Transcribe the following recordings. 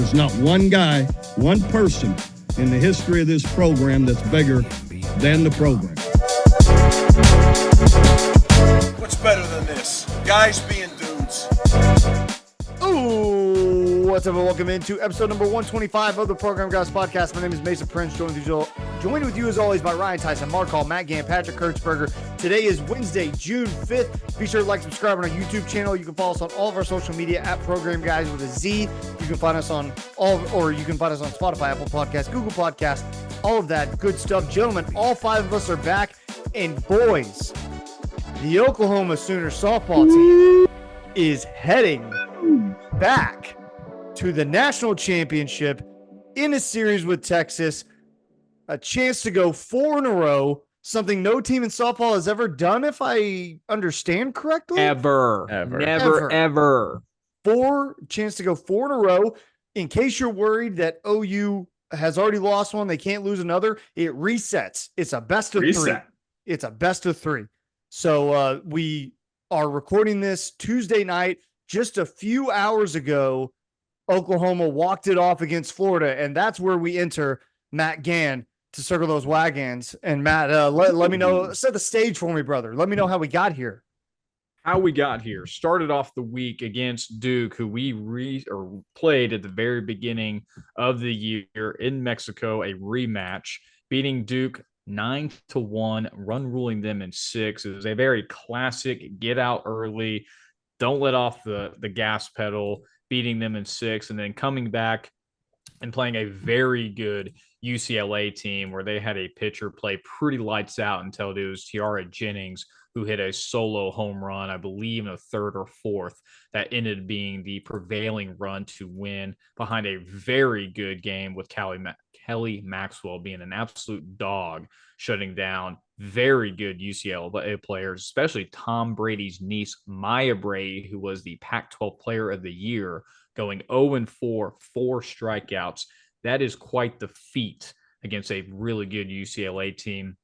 There's not one guy, one person in the history of this program that's bigger than the program. What's better than this? Guys being dudes. Ooh, what's up, and welcome into episode number 125 of the Program Guys Podcast. My name is Mason Prince, joined with you as always by Ryan Tyson, Mark Hall, Matt Gann, Patrick Kurtzberger. Today is Wednesday, June 5th. Be sure to like, subscribe on our YouTube channel. You can follow us on all of our social media at Program Guys with a Z. You can find us on you can find us on Spotify, Apple Podcasts, Google Podcasts, all of that good stuff. Gentlemen, all five of us are back, and boys, the Oklahoma Sooners softball team is heading back to the national championship in a series with Texas. A chance to go 4 in a row, something no team in softball has ever done, if I understand correctly. Ever. Never. Chance to go 4 in a row. In case you're worried that OU has already lost one, they can't lose another, it resets. It's a best of three. It's a best of three. So we are recording this Tuesday night. Just a few hours ago, Oklahoma walked it off against Florida, and that's where we enter Matt Gann to circle those wagons. And Matt, let me know, set the stage for me, brother. Let me know how we got here. How we got here. Started off the week against Duke, who we played at the very beginning of the year in Mexico, a rematch, beating Duke 9-1, run ruling them in 6. It was a very classic get out early, don't let off the gas pedal, beating them in 6, and then coming back and playing a very good UCLA team where they had a pitcher play pretty lights out until it was Tiara Jennings who hit a solo home run, I believe in a third or fourth, that ended being the prevailing run to win behind a very good game with Kelly Maxwell being an absolute dog, shutting down very good UCLA players, especially Tom Brady's niece, Maya Brady, who was the Pac-12 Player of the Year, going 0-4, 4 strikeouts. That is quite the feat against a really good UCLA team.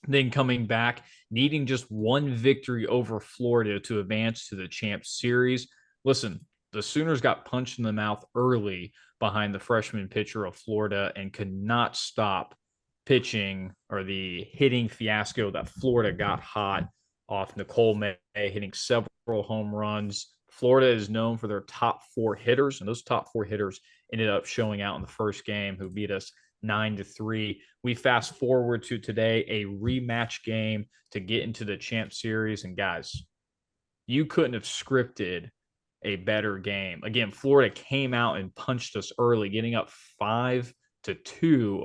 Then coming back, needing just one victory over Florida to advance to the Champ Series. Listen, the Sooners got punched in the mouth early behind the freshman pitcher of Florida and could not stop pitching or the hitting fiasco that Florida got hot off Nicole May hitting several home runs. Florida is known for their top 4 hitters, and those top 4 hitters ended up showing out in the first game, who beat us 9-3. We fast forward to today, a rematch game to get into the Champ Series. And guys, you couldn't have scripted a better game. Again, Florida came out and punched us early, getting up 5-2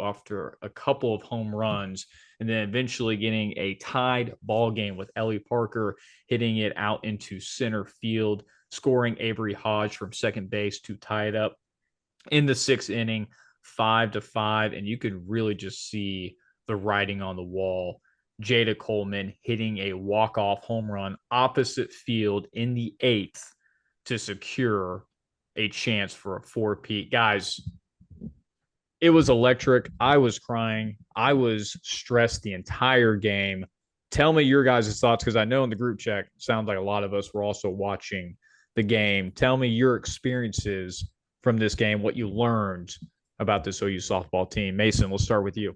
after a couple of home runs, and then eventually getting a tied ball game with Ellie Parker hitting it out into center field, scoring Avery Hodge from second base to tie it up in the 6th inning, 5-5. And you could really just see the writing on the wall. Jada Coleman hitting a walk-off home run opposite field in the 8th to secure a chance for a 4-peat. Guys, it was electric. I was crying. I was stressed the entire game. Tell me your guys' thoughts, because I know in the group chat, sounds like a lot of us were also watching the game. Tell me your experiences from this game, what you learned about this OU softball team. Mason, let's start with you.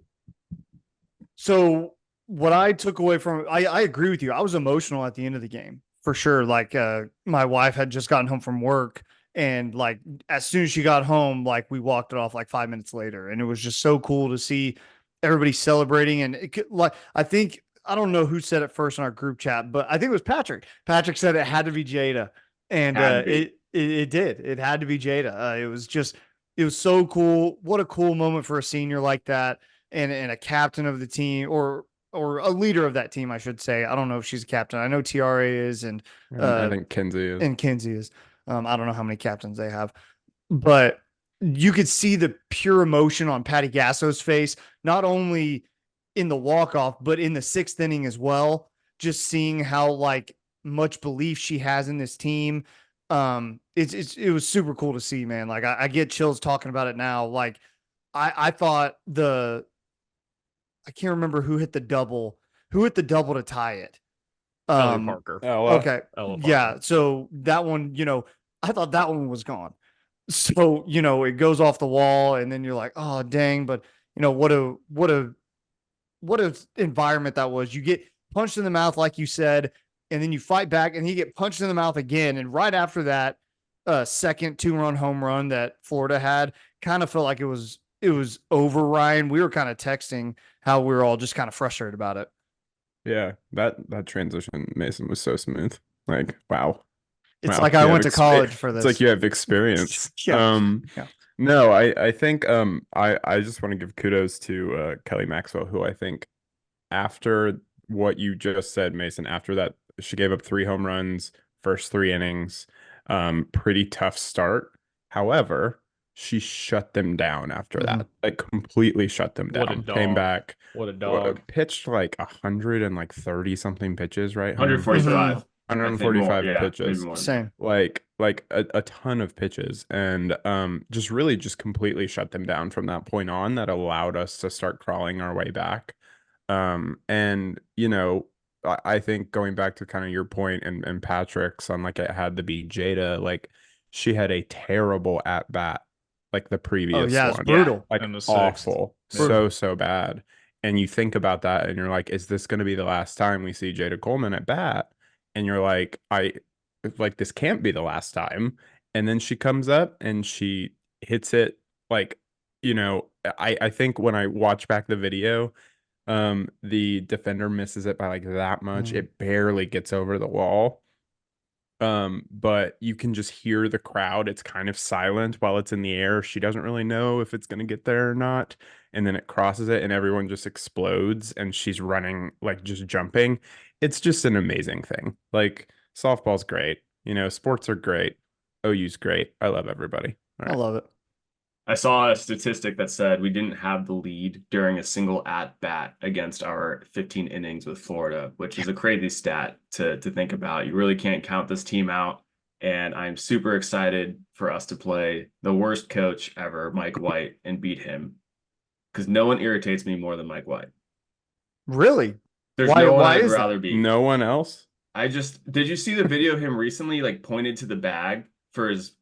So what I took away from it, I agree with you. I was emotional at the end of the game, for sure. Like my wife had just gotten home from work, and like as soon as she got home, like we walked it off like 5 minutes later, and it was just so cool to see everybody celebrating. And I don't know who said it first in our group chat, but I think it was Patrick. Patrick said it had to be Jada, and it did. It had to be Jada. It was so cool. What a cool moment for a senior like that, and a captain of the team, or a leader of that team, I should say. I don't know if she's a captain. I know Tiara is, and I think Kinsey is. And Kinsey is. I don't know how many captains they have, but you could see the pure emotion on Patty Gasso's face, not only in the walk-off, but in the 6th inning as well. Just seeing how like much belief she has in this team. It was super cool to see, man. Like I get chills talking about it now. Like I thought I can't remember who hit the double to tie it. Ellie Parker. Okay. Yeah. So that one, I thought that one was gone. So, it goes off the wall and then you're like, oh dang, but what a environment that was. You get punched in the mouth, like you said, and then you fight back and you get punched in the mouth again. And right after that, second 2-run home run that Florida had kind of felt like it was over, Ryan. We were kind of texting how we were all just kind of frustrated about it. Yeah, that transition, Mason, was so smooth. Like, wow. It's Wow, like I you have went to college for It's this. like you have experience. Yeah. Yeah. No, I think I just want to give kudos to Kelly Maxwell, who I think after what you just said, Mason, after that, she gave up 3 home runs, first 3 innings, pretty tough start. However, she shut them down after that, like completely shut them What a down. Came dog. back, What a dog. pitched like 130 something pitches, right? 145. 145 Maybe pitches. more. Same. Like a ton of pitches, and just really just completely shut them down from that point on. That allowed us to start crawling our way back. And I think going back to kind of your point and Patrick's on, like, it had to be Jada, like she had a terrible at bat like the previous Yeah, it's one. brutal. Like And the sixth. awful. So bad. And you think about that and you're like, is this going to be the last time we see Jada Coleman at bat? And you're like, this can't be the last time. And then she comes up and she hits it, like, I think when I watch back the video, the defender misses it by like that much. It barely gets over the wall. But you can just hear the crowd. It's kind of silent while it's in the air. She doesn't really know if it's going to get there or not. And then it crosses it and everyone just explodes and she's running, like just jumping. It's just an amazing thing. Like, softball's great. Sports are great. OU's great. I love everybody. I love it. I saw a statistic that said we didn't have the lead during a single at bat against our 15 innings with Florida, which is a crazy stat to think about. You really can't count this team out. And I'm super excited for us to play the worst coach ever, Mike White, and beat him. Because no one irritates me more than Mike White. Really? There's Why- no one why I'd is that? rather beat. No one else? Did you see the video of him recently, like pointed to the bag for his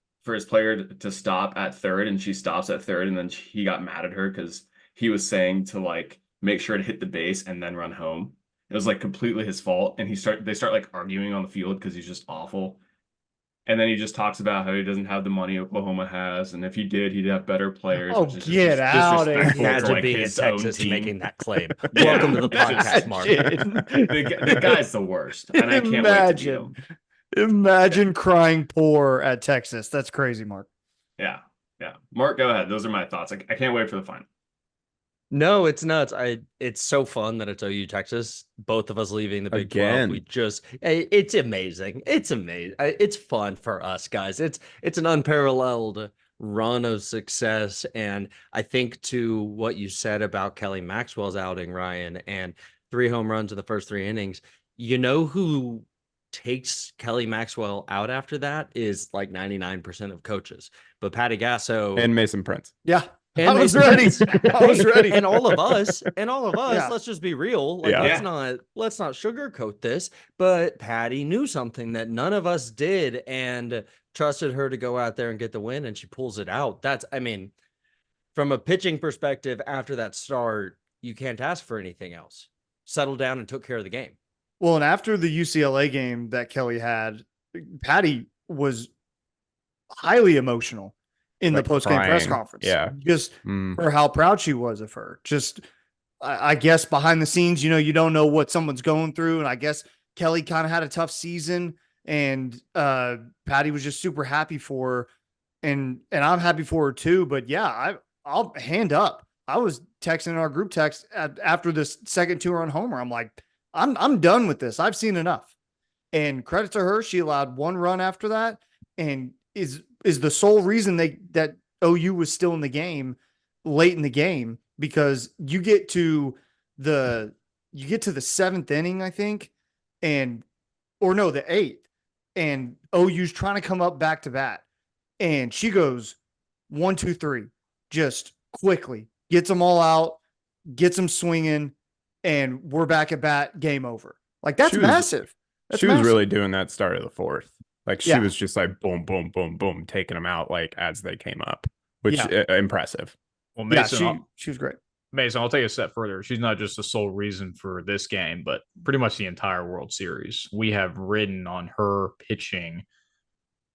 player to stop at third, and she stops at third, and then he got mad at her because he was saying to like make sure to hit the base and then run home. It was like completely his fault, and they start like arguing on the field because he's just awful. And then he just talks about how he doesn't have the money Oklahoma has, and if he did, he'd have better players. Oh, which is get out of here. disrespectful to, Imagine like, being in his own Texas team. making that claim. Yeah. Welcome to the podcast, Mark. The guy's the worst, and I can't wait to beat him. Imagine crying poor at Texas. That's crazy, Mark. Yeah. Mark, go ahead. Those are my thoughts. I can't wait for the final. No, it's nuts. It's so fun that it's OU Texas. Both of us leaving the Big 12. It's amazing. It's amazing. It's fun for us guys. It's an unparalleled run of success. And I think to what you said about Kelly Maxwell's outing, Ryan, and 3 home runs in the first 3 innings, who takes Kelly Maxwell out after that is like 99% of coaches. But Patty Gasso And Mason Prince. Yeah. and I was Mason ready. Prince. I was ready. And all of us, Yeah. let's just be real. Like, Yeah. let's not sugarcoat this. But Patty knew something that none of us did and trusted her to go out there and get the win, and she pulls it out. From a pitching perspective, after that start, you can't ask for anything else. Settled down and took care of the game. Well, and after the UCLA game that Kelly had, Patty was highly emotional in the Like post-game press crying. conference. Yeah. Just for how proud she was of her. Just, I guess behind the scenes, you don't know what someone's going through. And I guess Kelly kind of had a tough season, and Patty was just super happy for her. And I'm happy for her too. But yeah, I'll hand up. I was texting in our group text after this second 2-run homer. I'm like, I'm done with this. I've seen enough. And credit to her, she allowed 1 run after that, and is the sole reason that OU was still in the game late in the game, because you get to the 7th inning, I think, the 8th, and OU's trying to come up back to bat, and she goes 1, 2, 3, just quickly gets them all out, gets them swinging, and we're back at bat, game over. Like, that's massive. She was really doing that start of the 4th. Like she was just like boom, boom, boom, boom, taking them out like as they came up, which impressive. Well, Mason, she was great. Mason, I'll take a step further. She's not just the sole reason for this game, but pretty much the entire World Series. We have ridden on her pitching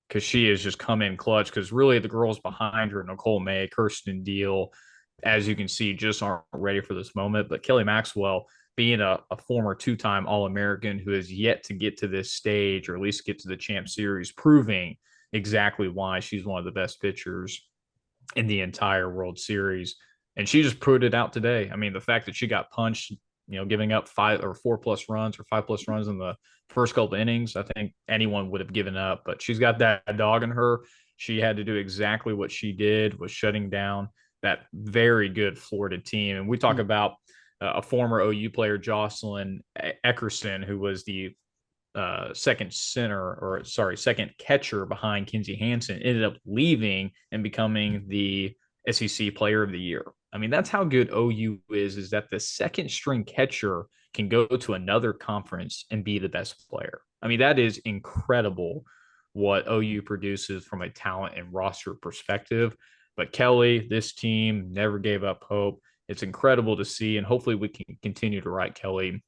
because she has just come in clutch. Because really, the girls behind her, Nicole May, Kirsten Deal, as you can see, just aren't ready for this moment. But Kelly Maxwell, being a former two-time All-American who has yet to get to this stage, or at least get to the Champ Series, proving exactly why she's one of the best pitchers in the entire World Series. And she just proved it out today. I mean, the fact that she got punched, giving up 5 or 4+ runs or 5+ runs in the first couple innings, I think anyone would have given up. But she's got that dog in her. She had to do exactly what she did, was shutting down that very good Florida team. And we talk about a former OU player, Jocelyn Eckerson, who was the second catcher behind Kinsey Hansen, ended up leaving and becoming the SEC Player of the Year. I mean, that's how good OU is that the second string catcher can go to another conference and be the best player. I mean, that is incredible what OU produces from a talent and roster perspective. But Kelly, this team never gave up hope. It's incredible to see, and hopefully we can continue to ride Kelly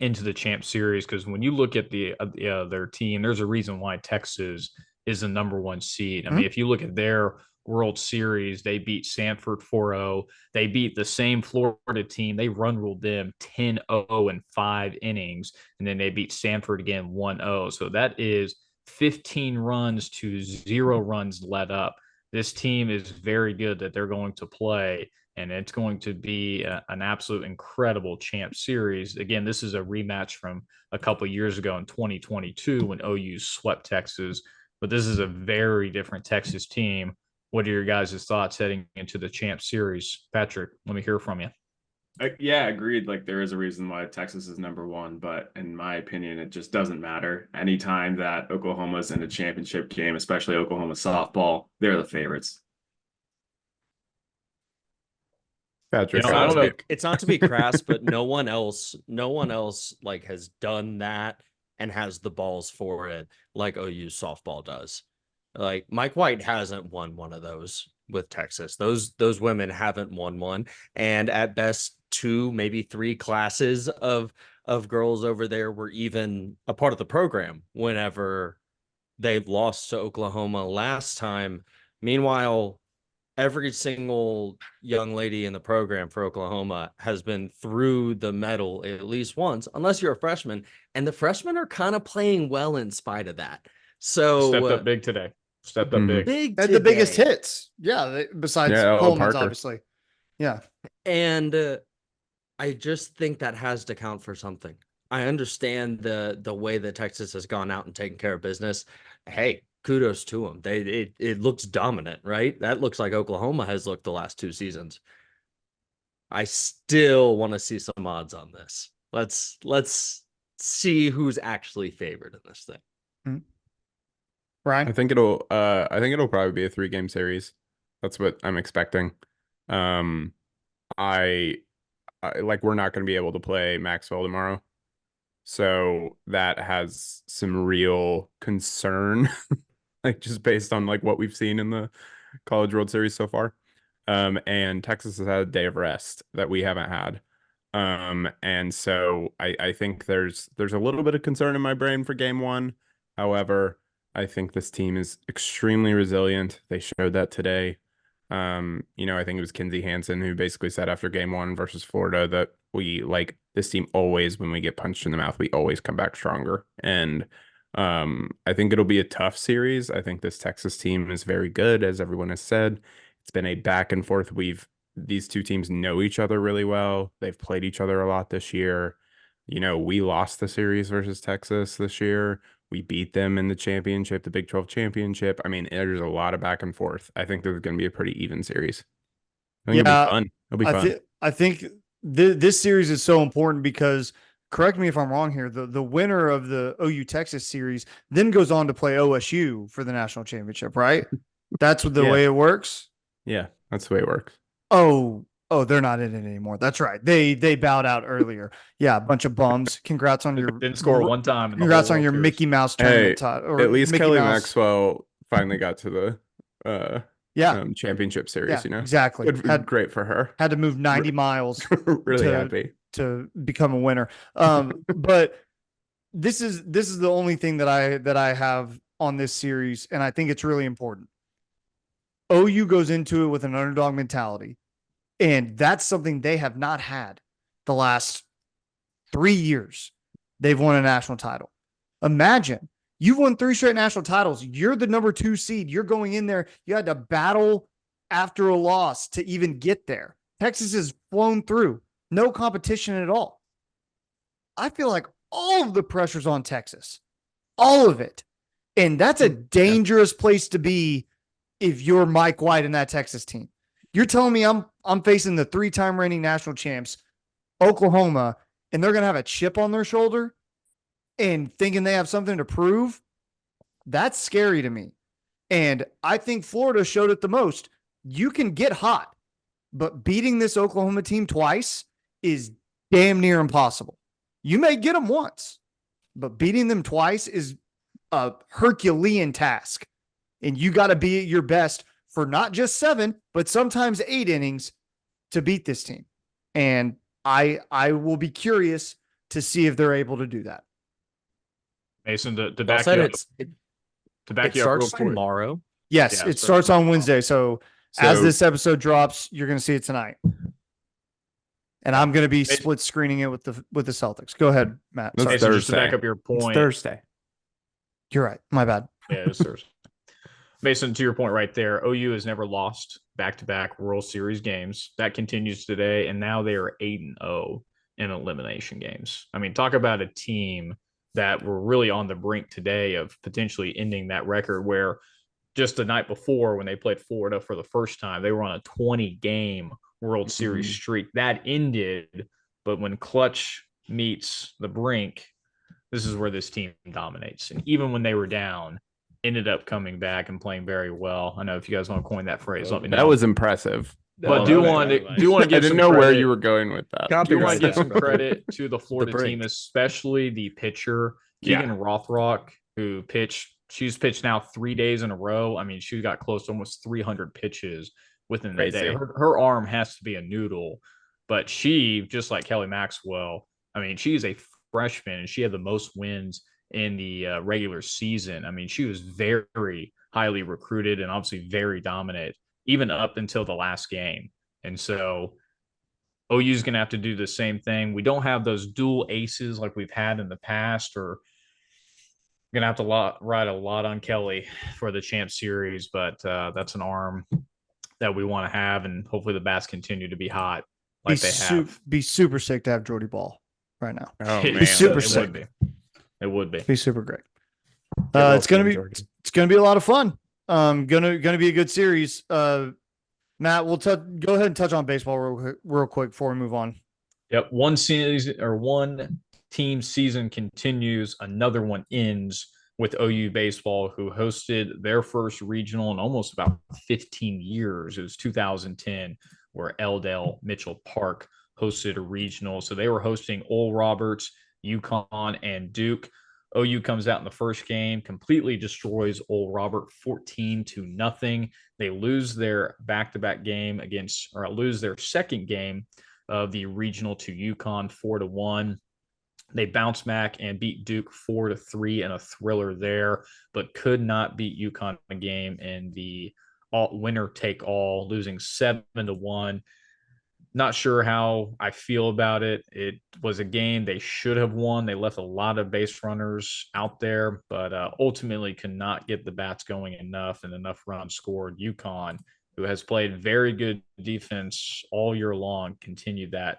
into the Champ Series, because when you look at their team, there's a reason why Texas is the number 1 seed. I mean, if you look at their World Series, they beat Sanford 4-0. They beat the same Florida team. They run-ruled them 10-0 in 5 innings, and then they beat Sanford again 1-0. So that is 15 runs to 0 runs let up. This team is very good that they're going to play, and it's going to be an absolute incredible Champ Series. Again, this is a rematch from a couple of years ago in 2022 when OU swept Texas, but this is a very different Texas team. What are your guys' thoughts heading into the Champ Series? Patrick, let me hear from you. Yeah, agreed. Like, there is a reason why Texas is number 1, but in my opinion, it just doesn't matter. Anytime that Oklahoma's in a championship game, especially Oklahoma softball, they're the favorites. Patrick, I don't know. It's not to be crass, but no one else like has done that and has the balls for it like OU softball does. Like, Mike White hasn't won one of those with Texas. Those women haven't won one, and at best 2, maybe 3 classes of girls over there were even a part of the program whenever they lost to Oklahoma last time. Meanwhile, every single young lady in the program for Oklahoma has been through the medal at least once, unless you're a freshman. And the freshmen are kind of playing well in spite of that. So stepped up big today. Stepped up big. Had the biggest hits. Yeah, besides Coleman's, obviously. Yeah. And I just think that has to count for something. I understand the way that Texas has gone out and taken care of business. Hey, kudos to them. It looks dominant, right? That looks like Oklahoma has looked the last 2 seasons. I still want to see some odds on this. Let's see who's actually favored in this thing. Mm-hmm. Ryan? I think it'll probably be a 3-game series. That's what I'm expecting. I like, we're not going to be able to play Maxwell tomorrow. So that has some real concern, like, just based on like what we've seen in the College World Series so far. And Texas has had a day of rest that we haven't had. And so I think there's a little bit of concern in my brain for game 1. However, I think this team is extremely resilient. They showed that today. I think it was Kinsey Hansen who basically said after game 1 versus Florida that this team always, when we get punched in the mouth, we always come back stronger. And I think it'll be a tough series. I think this Texas team is very good, as everyone has said. It's been a back and forth. These 2 teams know each other really well. They've played each other a lot this year. We lost the series versus Texas this year. We beat them in the championship, the Big 12 championship. I mean, there's a lot of back and forth. I think there's going to be a pretty even series. I think it'll be fun. It'll be fun. I think this series is so important because, correct me if I'm wrong here, the winner of the OU Texas series then goes on to play OSU for the national championship, right? That's the way it works? Yeah, that's the way it works. Oh, Oh, they're not in it anymore. That's right. They bowed out earlier. Yeah, a bunch of bums. Congrats on your Didn't score one time. Congrats on your Mickey Mouse tournament. Hey, Or at least Mickey Kelly Mouse. Maxwell finally got to the championship series. Yeah, exactly. Great for her. Had to move 90 miles. Really happy to become a winner. But this is the only thing that I have on this series, and I think it's really important. OU goes into it with an underdog mentality, and that's something they have not had the last 3 years. They've won a national title. Imagine you've won 3 straight national titles. You're the number 2 seed. You're going in there. You had to battle after a loss to even get there. Texas has flown through. No competition at all. I feel like all of the pressure's on Texas. All of it. And that's a dangerous place to be if you're Mike White in that Texas team. You're telling me I'm facing the 3-time reigning national champs, Oklahoma, and they're going to have a chip on their shoulder and thinking they have something to prove? That's scary to me. And I think Florida showed it the most. You can get hot, but beating this Oklahoma team twice is damn near impossible. You may get them once, but beating them twice is a Herculean task. And you got to be at your best for not just 7, but sometimes 8 innings to beat this team. And I will be curious to see if they're able to do that. Mason, to back you up, it starts tomorrow. Yes, it starts on Wednesday. So as this episode drops, you're going to see it tonight. And I'm going to be split screening it with the Celtics. Go ahead, Matt. Mason, just to back up your point. It's Thursday. You're right. My bad. Yeah, it's Thursday. Mason, to your point right there, OU has never lost back-to-back World Series games. That continues today, and now they are 8-0 in elimination games. I mean, talk about a team that were really on the brink today of potentially ending that record, where just the night before when they played Florida for the first time, they were on a 20-game World Series streak. That ended, but when clutch meets the brink, this is where this team dominates. And even when they were down, ended up coming back and playing very well. I know if you guys want to coin that phrase, let me know. That was impressive. But do want to give I didn't know where you were going with that. Do want to give some credit to the Florida team, especially the pitcher, Keegan Rothrock, who pitched. She's pitched now 3 days in a row. I mean, she got close to almost 300 pitches within the day. Her arm has to be a noodle, but she, just like Kelly Maxwell, I mean, she's a freshman and she had the most wins in the regular season. I mean, she was very highly recruited and obviously very dominant, even up until the last game. And so OU's going to have to do the same thing. We don't have those dual aces like we've had in the past, or going to have to ride a lot on Kelly for the champ series, but that's an arm that we want to have, and hopefully the bats continue to be hot like they have. Be super sick to have Jordy Ball right now. Oh, be super sick. It would be. Be super great. It's gonna be a lot of fun. Gonna be a good series. Matt, we'll go ahead and touch on baseball real quick before we move on. Yep, one team season continues, another one ends with OU baseball, who hosted their first regional in almost about 15 years. It was 2010, where Eldale Mitchell Park hosted a regional. So they were hosting Oral Roberts, UConn, and Duke. OU comes out in the first game, completely destroys Oral Robert 14-0. They lose their back-to-back game lose their second game of the regional to UConn 4-1. They bounced back and beat Duke 4-3 in a thriller there, but could not beat UConn in a game in the winner take all, losing 7-1. Not sure how I feel about it. It was a game they should have won. They left a lot of base runners out there, but ultimately could not get the bats going enough, and enough runs scored. UConn, who has played very good defense all year long, continued that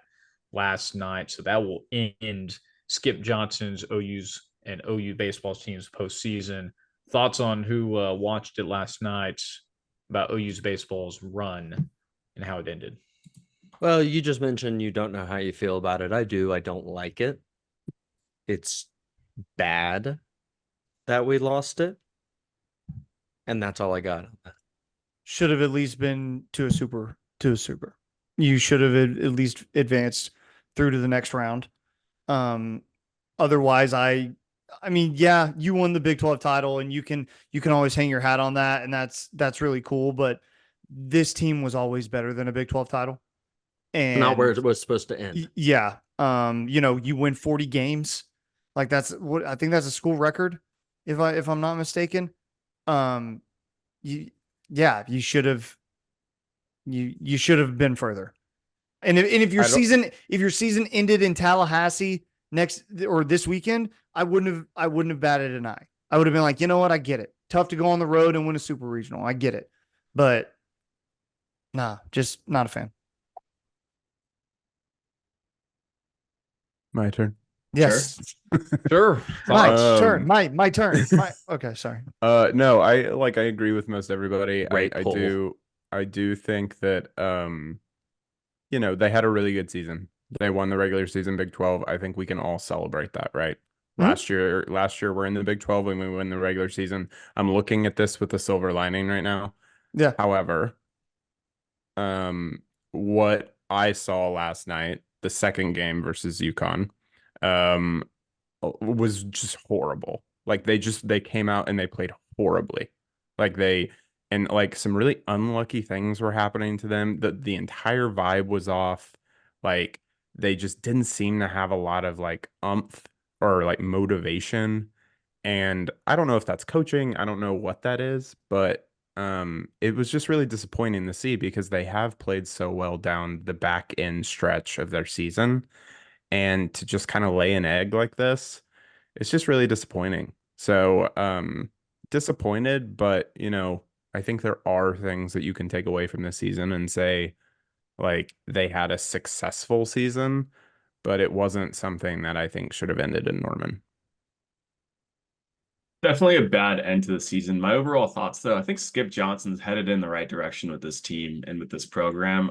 last night. So that will end Skip Johnson's OU baseball team's postseason. Thoughts on who watched it last night about OU's baseball's run and how it ended? Well, you just mentioned you don't know how you feel about it. I do. I don't like it. It's bad that we lost it. And that's all I got on that. Should have at least been to a super. You should have at least advanced through to the next round. Otherwise, I mean, yeah, you won the Big 12 title, and you can always hang your hat on that, and that's really cool. But this team was always better than a Big 12 title, Not where and it was supposed to end. yeah, you win 40 games, like that's what I think that's a school record, if I'm not mistaken. Um, you yeah, you should have been further. And if your season ended in Tallahassee next or this weekend, I wouldn't have batted an eye. I would have been like, you know what, I get it. Tough to go on the road and win a super regional. I get it. But nah, just not a fan. My turn. Yes. Sure. My Um, turn. My turn. Okay, sorry. No, I agree with most everybody. Great I pull. do think that they had a really good season. They won the regular season Big 12. I think we can all celebrate that, right? Mhm. Last year we're in the Big 12 and we win the regular season. I'm looking at this with a silver lining right now. Yeah. However, what I saw last night, the second game versus UConn, um, was just horrible. Like they came out and they played horribly. Like some really unlucky things were happening to them. The entire vibe was off. Like they just didn't seem to have a lot of like umph or like motivation. And I don't know if that's coaching. I don't know what that is, but it was just really disappointing to see because they have played so well down the back end stretch of their season. And to just kind of lay an egg like this, it's just really disappointing. So, disappointed, but I think there are things that you can take away from this season and say, like, they had a successful season, but it wasn't something that I think should have ended in Norman. Definitely a bad end to the season. My overall thoughts, though, I think Skip Johnson's headed in the right direction with this team and with this program.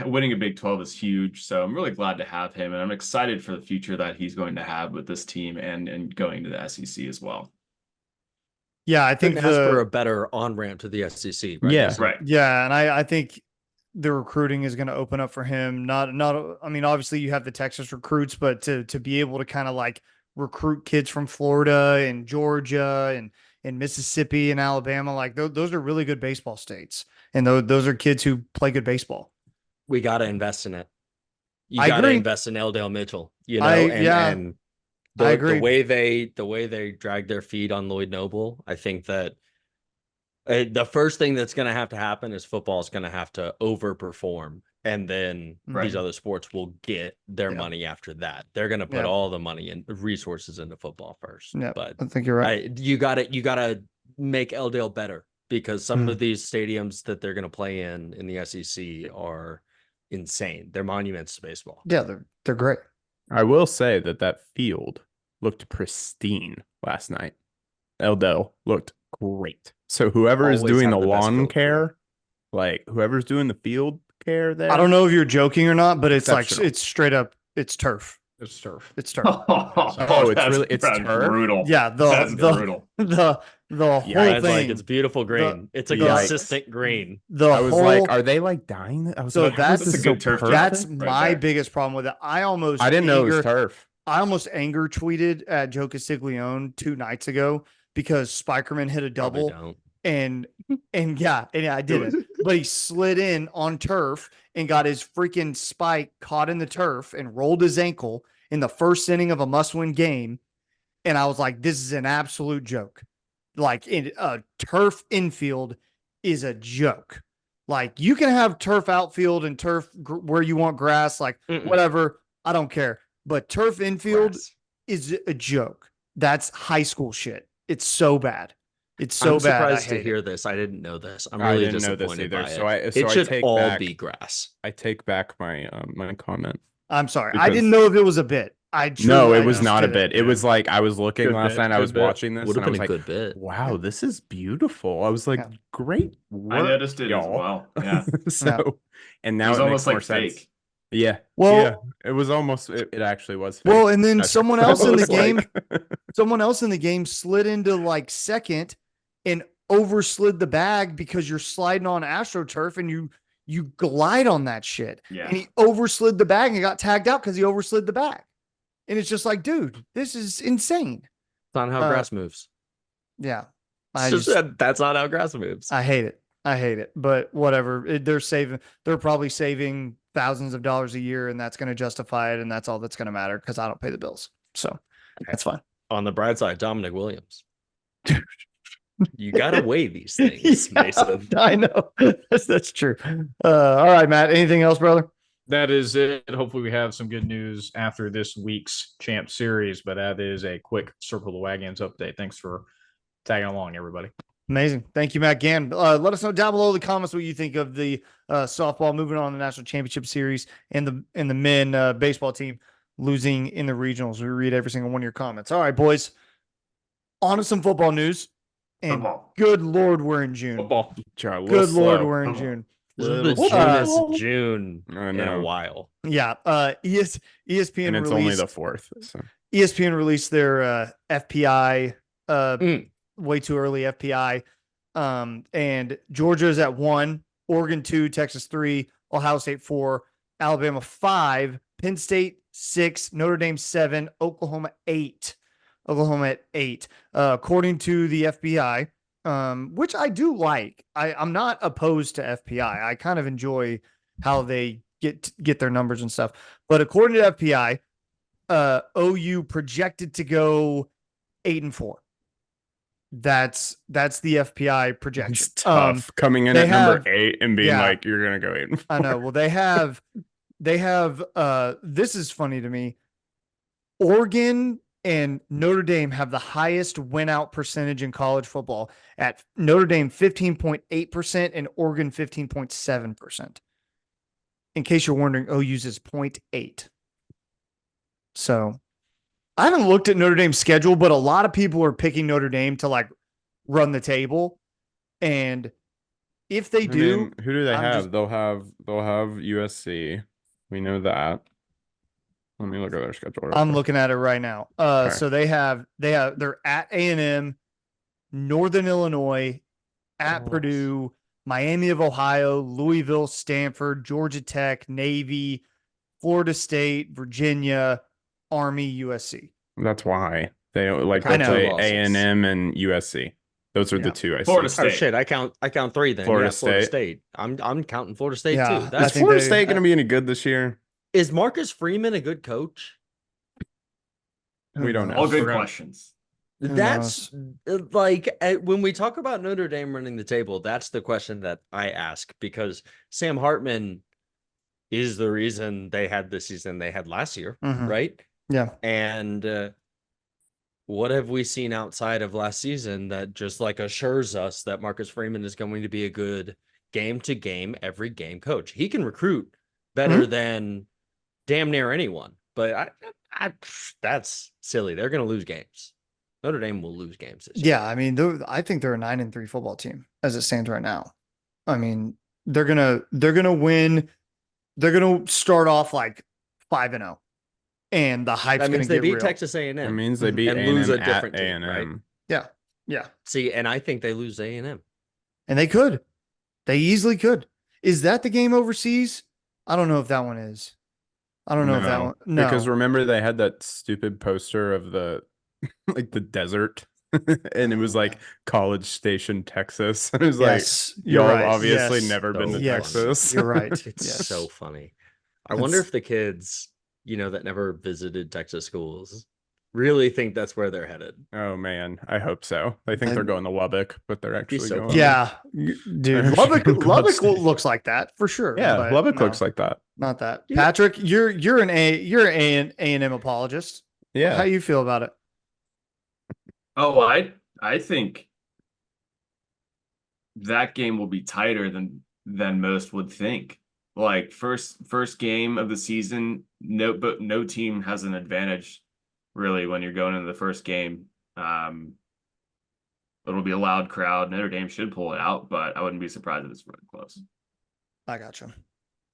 Winning a Big 12 is huge, so I'm really glad to have him, and I'm excited for the future that he's going to have with this team and going to the SEC as well. Yeah, I think Couldn't ask for a better on-ramp to the SEC, right? Yeah. Mason? Right. Yeah, and I think the recruiting is going to open up for him. Not I mean, obviously you have the Texas recruits, but to be able to kind of like recruit kids from Florida and Georgia and Mississippi and Alabama, like those are really good baseball states, and those are kids who play good baseball. We got to invest in it. You I got to agree. invest in Eldale Mitchell, and I agree. The way they drag their feet on Lloyd Noble, I think that the first thing that's going to have to happen is football is going to have to overperform, and then these other sports will get their money after that. They're going to put all the money and resources into football first. Yeah, but I think you're right. you got to make Eldale better, because some of these stadiums that they're going to play in the SEC are insane. They're monuments to baseball. Yeah, they're great. I will say that field looked pristine last night. Eldell looked great. So whoever is doing the lawn care, like whoever's doing the field care there. I don't know if you're joking or not, but it's like it's straight up, it's turf. It's turf. It's turf. It's that's turf. brutal. Yeah, That's brutal. the whole It's thing. like it's beautiful green. It's a consistent green. I was like, are they like dying? I was So like, that's a good turf. That's Right my there. biggest problem with it. I didn't know it was turf. I almost anger tweeted at Joe Castiglione 2 nights ago because Spikerman hit a double. Don't. And yeah, I did it. But he slid in on turf and got his freaking spike caught in the turf and rolled his ankle in the first inning of a must-win game. And I was like, this is an absolute joke. Like, a turf infield is a joke. Like, you can have turf outfield and turf where you want grass, like whatever. I don't care. But turf infield is a joke. That's high school shit. It's so bad. It's so I'm bad. surprised to hear this. I didn't know this. I'm really I didn't know this disappointed either. by it. So It should I take all back, be grass. I take back my my comment. I'm sorry. Because I didn't know if it was a bit. No, it was not a bit. It was like I was looking Good last bit, night. I good was bit. watching this Would and have I was been a like, good bit. wow, this is beautiful. I was like, great work, I noticed it as y'all. well. Yeah. And It now was it almost makes more like sense. fake. Yeah. Well- yeah. It was almost. It actually was. Well, fake. and then That's someone what else it in the was like. game, someone else in the game slid into like second and overslid the bag because you're sliding on AstroTurf and you you glide on that shit. Yeah. And he overslid the bag and got tagged out because he overslid the bag. And it's just like, dude, this is insane. It's not how grass moves. Yeah. That's not how grass moves. I hate it. I hate it. But whatever. They're probably saving thousands of dollars a year, and that's going to justify it. And that's all that's going to matter because I don't pay the bills. So that's fine. On the bright side, Dominic Williams. You got to weigh these things, Mason. I know. That's true. All right, Matt. Anything else, brother? That is it. Hopefully, we have some good news after this week's Champ Series, but that is a quick Circle the Wagons update. Thanks for tagging along, everybody. Amazing. Thank you, Matt Gann. Let us know down below in the comments what you think of the softball moving on to the National Championship Series and the men baseball team losing in the regionals. We read every single one of your comments. All right, boys. On to some football news. And good Lord, we're in June. Football. Good Lord, we're in June. This is the Junest June in a while. Yeah. ESPN and it's only the 4th. So. ESPN released their FPI way too early FPI. And Georgia's at 1, Oregon 2, Texas 3, Ohio State 4, Alabama 5, Penn State 6, Notre Dame 7, Oklahoma 8. Oklahoma at 8. According to the FBI, which I do like. I'm not opposed to FPI. I kind of enjoy how they get their numbers and stuff. But according to FPI, OU projected to go 8-4. That's the FPI projection. It's tough coming in at number 8 and being like, you're gonna go 8-4. I know. Well, they have this is funny to me. Oregon and Notre Dame have the highest win out percentage in college football at Notre Dame 15.8% and Oregon 15.7%. In case you're wondering, OU uses 0.8. So I haven't looked at Notre Dame's schedule, but a lot of people are picking Notre Dame to like run the table. And if they do, who do they have? They'll have USC. We know that. Let me look at their schedule. I'm looking at it right now. Okay. So they're at A&M, Northern Illinois, at Purdue, Miami of Ohio, Louisville, Stanford, Georgia Tech, Navy, Florida State, Virginia, Army, USC. That's why they play A&M and USC. Those are the two I Florida see. State. Oh shit! I count 3 then. Florida State. I'm counting Florida State too. Is Florida State going to be any good this year? Is Marcus Freeman a good coach? We don't know. All good questions. That's like when we talk about Notre Dame running the table, that's the question that I ask, because Sam Hartman is the reason they had the season they had last year, right? Yeah. And what have we seen outside of last season that just like assures us that Marcus Freeman is going to be a good game to game, every game coach? He can recruit better than damn near anyone, but that's silly. They're going to lose games. Notre Dame will lose games this year. Yeah, I mean, I think they're a 9-3 football team as it stands right now. I mean, they're gonna win. They're gonna start off like 5-0, and the hype's that means gonna they beat real. Texas A&M. It means they beat and A&M lose a at different team, A&M. right? Yeah. See, and I think they lose A&M. And they could. They easily could. Is that the game overseas? I don't know if that one is. I don't know if that one. No, because remember they had that stupid poster of the like the desert, and it was like College Station, Texas. It was y'all have obviously never been to Texas. You're right. It's so funny. I wonder if the kids, that never visited Texas schools really think that's where they're headed. Oh man, I hope so. I think they're going to Lubbock, but they're actually going. Yeah, dude, Lubbock looks like that for sure. Yeah, Lubbock looks like that. Not that. Yeah. Patrick, you're an A&M apologist. Yeah, how you feel about it? Oh, I think that game will be tighter than most would think. Like first game of the season, no team has an advantage really when you're going into the first game. It'll be a loud crowd. Notre Dame should pull it out, but I wouldn't be surprised if it's really close. I gotcha.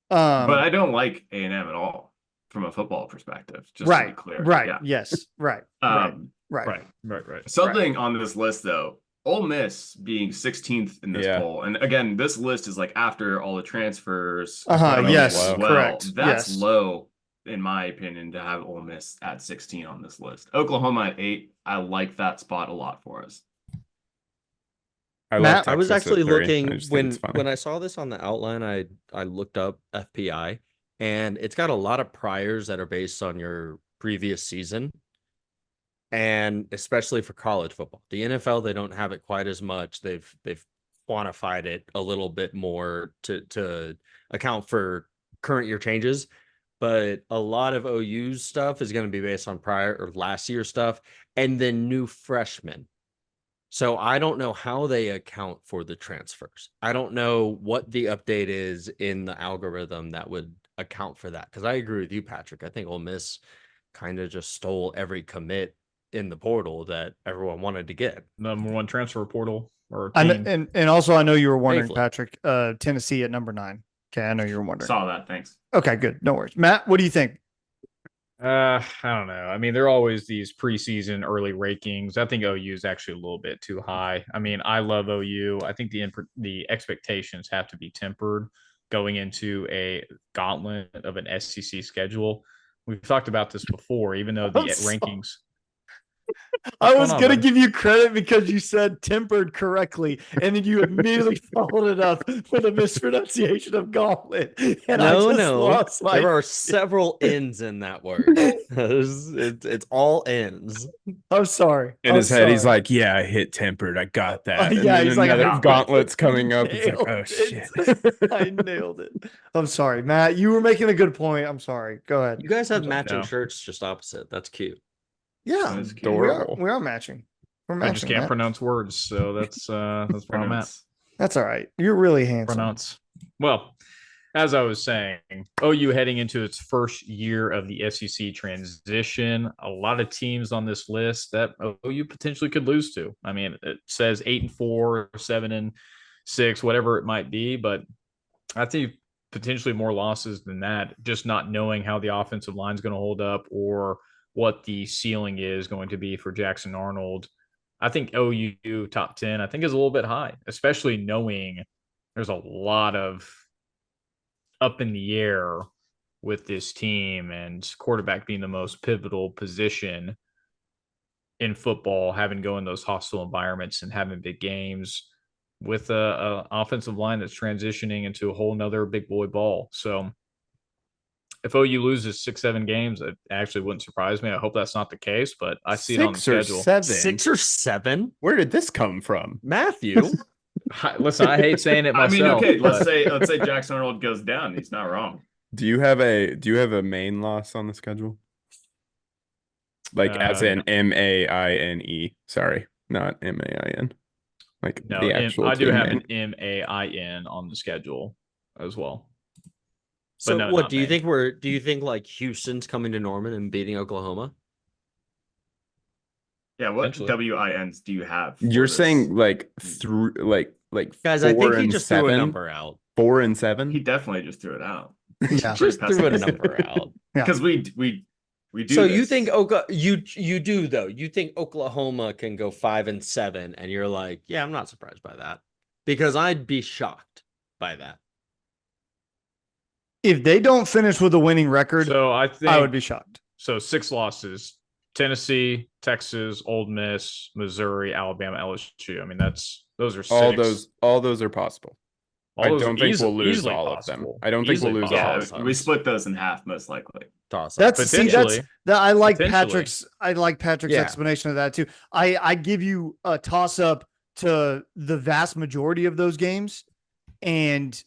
But I don't like A&M at all from a football perspective. Just to be clear. Right. Yeah. Yes. Right. Right. Right. Something on this list though, Ole Miss being 16th in this poll, and again, this list is like after all the transfers. Yes, as well. correct. That's Yes. low, in my opinion, to have Ole Miss at 16 on this list. Oklahoma at 8. I like that spot a lot for us. I Matt, love Texas I was actually at 3. looking I just think it's when funny. I saw this on the outline, I looked up FPI, and it's got a lot of priors that are based on your previous season. And especially for college football. The NFL, they don't have it quite as much. They've quantified it a little bit more to account for current year changes. But a lot of OU's stuff is going to be based on prior or last year stuff and then new freshmen. So I don't know how they account for the transfers. I don't know what the update is in the algorithm that would account for that. Because I agree with you, Patrick. I think Ole Miss kind of just stole every commit in the portal that everyone wanted to get. Number one transfer portal or team. And also, I know you were wondering, Thankfully. Patrick, Tennessee at number 9. Okay, I know you were wondering. Saw that. Thanks. Okay, good. No worries. Matt, what do you think? I don't know. I mean, there are always these preseason early rankings. I think OU is actually a little bit too high. I mean, I love OU. I think the expectations have to be tempered going into a gauntlet of an SEC schedule. We've talked about this before, even though the rankings. I was going to give you credit because you said tempered correctly, and then you immediately followed it up with a mispronunciation of gauntlet. And There are several N's in that word. It's all N's. I'm sorry. In his head, he's like, "Yeah, I hit tempered. I got that." And yeah, he's like, another gauntlet's coming up. It's like, "Oh shit, I nailed it." I'm sorry, Matt. You were making a good point. I'm sorry. Go ahead. You guys have matching shirts, just opposite. That's cute. Yeah, adorable. We are matching. We're matching. I just can't pronounce words, so that's where I'm at. That's all right. You're really handsome. Pronounce. Well, as I was saying, OU heading into its first year of the SEC transition, a lot of teams on this list that OU potentially could lose to. I mean, it says 8-4, 7-6, whatever it might be, but I think potentially more losses than that, just not knowing how the offensive line is going to hold up or what the ceiling is going to be for Jackson Arnold. I think OU top 10, I think is a little bit high, especially knowing there's a lot of up in the air with this team and quarterback being the most pivotal position in football, having to go in those hostile environments and having big games with a offensive line that's transitioning into a whole nother big boy ball. So if OU loses 6-7 games, it actually wouldn't surprise me. I hope that's not the case, but I see it on the schedule. 6 or 7? Where did this come from, Matthew? Listen, I hate saying it myself. I mean, okay, let's say Jackson Arnold goes down. He's not wrong. Do you have a main loss on the schedule? Like as in MAINE. Sorry, not MAIN. Like no, the actual. I do have an MAIN on the schedule as well. So no, what do you think do you think like Houston's coming to Norman and beating Oklahoma? Yeah, what WINs do you have? You're saying like through like guys, I think he just threw a number out. 4 and 7? He definitely just threw it out. Yeah. Just threw a number out. Because we do. So this. you think you do though? You think Oklahoma can go 5 and 7, and you're like, yeah, I'm not surprised by that, because I'd be shocked by that. If they don't finish with a winning record, so I would be shocked. So 6 losses: Tennessee, Texas, Ole Miss, Missouri, Alabama, LSU. I mean, those are 6. All those are possible. I don't think we'll lose all of them. I don't think we'll lose all of them. We split those in half, most likely. I like Patrick's explanation of that too. I give you a toss up to the vast majority of those games, and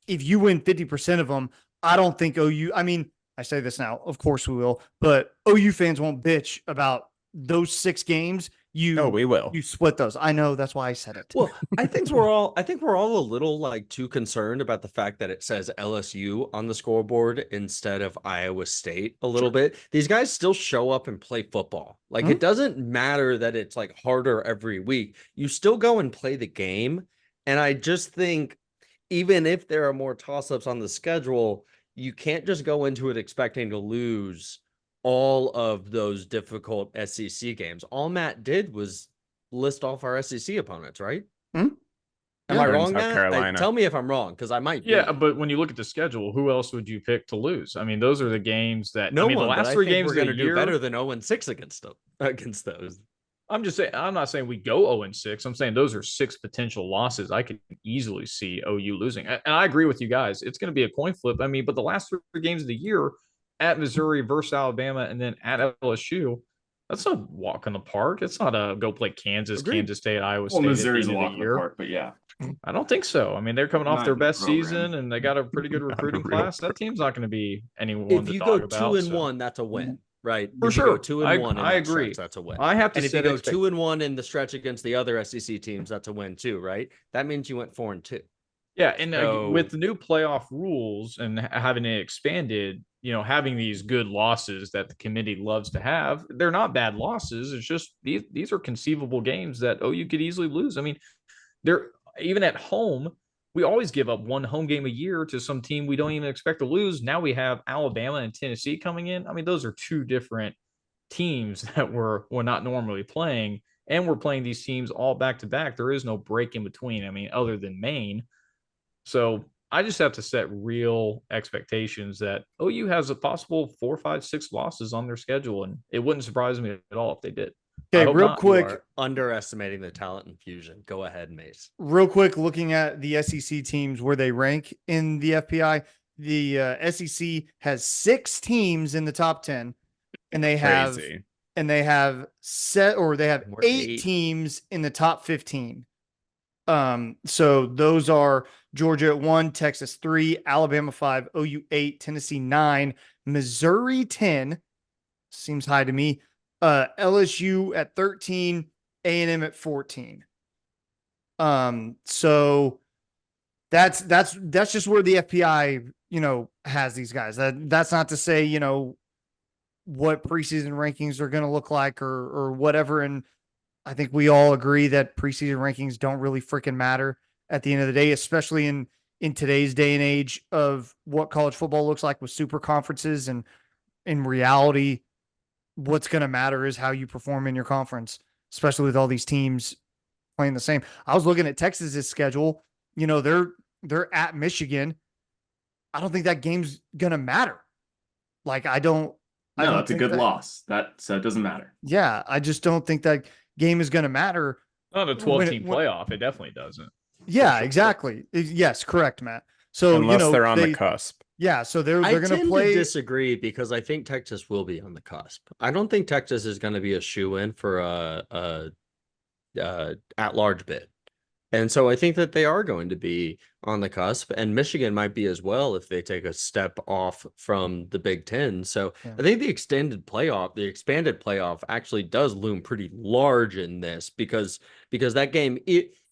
if you win 50% of them, I don't think OU. I mean, I say this now, of course we will, but OU fans won't bitch about those 6 games. We will. You split those. I know, that's why I said it. Well, I think we're all a little like too concerned about the fact that it says LSU on the scoreboard instead of Iowa State a little bit. These guys still show up and play football. Like it doesn't matter that it's like harder every week. You still go and play the game. And I just think even if there are more toss-ups on the schedule, you can't just go into it expecting to lose all of those difficult SEC games. All Matt did was list off our SEC opponents, right? Hmm? Am I They're in wrong, South Matt? Carolina. Tell me if I'm wrong, because I might be. Yeah, but when you look at the schedule, who else would you pick to lose? I mean, those are the games that No I mean, one, the but last I three think games we're of the going to do year. better than 0-6 against those. I'm just saying. I'm not saying we go 0-6. I'm saying those are 6 potential losses. I could easily see OU losing, and I agree with you guys. It's going to be a coin flip. I mean, but the last 3 games of the year at Missouri versus Alabama, and then at LSU, that's a walk in the park. It's not a go play Kansas, Agreed. Kansas State, Iowa Well, State at the Missouri's end a of walk the in the year. park, but yeah. I don't think so. I mean, they're coming off Not their in the best program. season, and they got a pretty good recruiting Not a real class. That team's not going to be anyone If to you talk go about. 2-1, that's a win, right? For If you sure. go 2-1 in I that agree. stretch, that's a win. I have to And if you set go expect- 2-1 in the stretch against the other SEC teams, that's a win too, right? That means you went 4-2. Yeah, and So- with the new playoff rules and having it expanded, having these good losses that the committee loves to have, they're not bad losses. It's just these are conceivable games that OU could easily lose. I mean, they're even at home. We always give up one home game a year to some team we don't even expect to lose. Now we have Alabama and Tennessee coming in. I mean, those are 2 different teams that we're not normally playing, and we're playing these teams all back to back. There is no break in between. I mean, other than Maine. So I just have to set real expectations that OU has a possible 4, 5, 6 losses on their schedule, and it wouldn't surprise me at all if they did. I Okay, hope real not. You quick, are underestimating the talent infusion. Go ahead, Mace. looking at the SEC teams where they rank in the FPI, the SEC has 6 teams in the top 10, and they have Crazy. they have We're 8 8. teams in the top 15. So those are Georgia at 1, Texas 3, Alabama 5, OU 8, Tennessee 9, Missouri 10. Seems high to me. LSU at 13, A&M at 14. So that's just where the FPI, has these guys. That's not to say, what preseason rankings are going to look like or whatever. And I think we all agree that preseason rankings don't really freaking matter at the end of the day, especially in today's day and age of what college football looks like with super conferences. And in reality, what's going to matter is how you perform in your conference, especially with all these teams playing the same. I was looking at Texas's schedule. They're at Michigan. I don't think that game's going to matter. Like, I don't It's a think good that- loss. So it doesn't matter. Yeah, I just don't think that game is going to matter. Not a 12-team playoff. It definitely doesn't. Yeah, sure. exactly. Yes, correct, Matt. So Unless they're on the cusp. Yeah, so they're I going to tend play. to disagree because I think Texas will be on the cusp. I don't think Texas is going to be a shoe-in for a at-large bid. And so I think that they are going to be on the cusp, and Michigan might be as well if they take a step off from the Big Ten. So Yeah. I think the expanded playoff actually does loom pretty large in this because that game,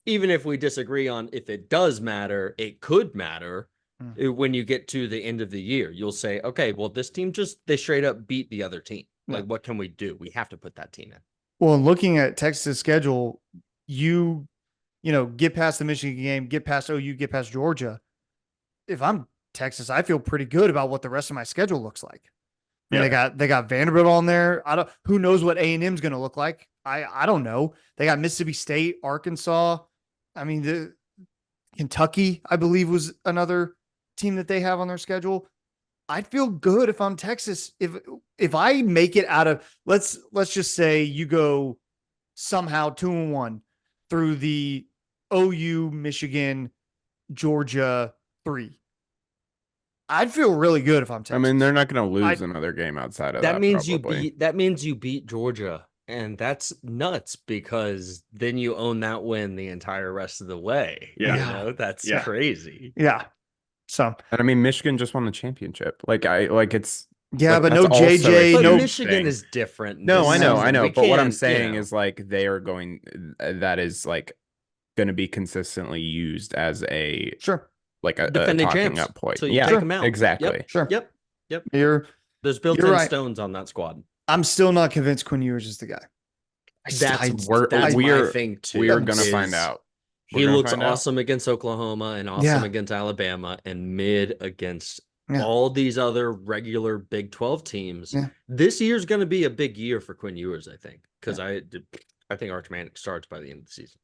even if we disagree on if it does matter, it could matter. When you get to the end of the year, you'll say, okay, well, this team they straight up beat the other team. Like, what can we do? We have to put that team in. Well, looking at Texas' schedule, you get past the Michigan game, get past OU, get past Georgia. If I'm Texas, I feel pretty good about what the rest of my schedule looks like. I mean, they got Vanderbilt on there. Who knows what A&M is going to look like? I don't know. They got Mississippi State, Arkansas. I mean, the Kentucky, I believe, was another team that they have on their schedule. I'd feel good if I'm Texas. If I make it out of, let's just say you go somehow 2-1 through the OU, Michigan, Georgia 3. I'd feel really good if I'm Texas. I mean, they're not going to lose another game outside of that. That means probably. that means you beat Georgia, and that's nuts because then you own that win the entire rest of the way. Yeah. That's Yeah. crazy. Yeah. So, And I mean, Michigan just won the championship. It's yeah, like, but that's no also a JJ, But no huge Michigan thing. is different. No, this I know, season. We But what I'm can't, saying is like they are going. That is like going to be consistently used as a sure. like a defending talking champs up point. till you Yeah, take them out. exactly. Sure. Yep. There's You're built-in right. stones on that squad. I'm still not convinced Quinn Ewers is the guy. That's we're- my thing too. We are going to is find out. We're He gonna looks find out. awesome against Oklahoma and awesome Yeah. against Alabama and mid against Yeah. all these other regular Big 12 teams. Yeah. This year's going to be a big year for Quinn Ewers, I think, because I I think Arch Manning starts by the end of the season.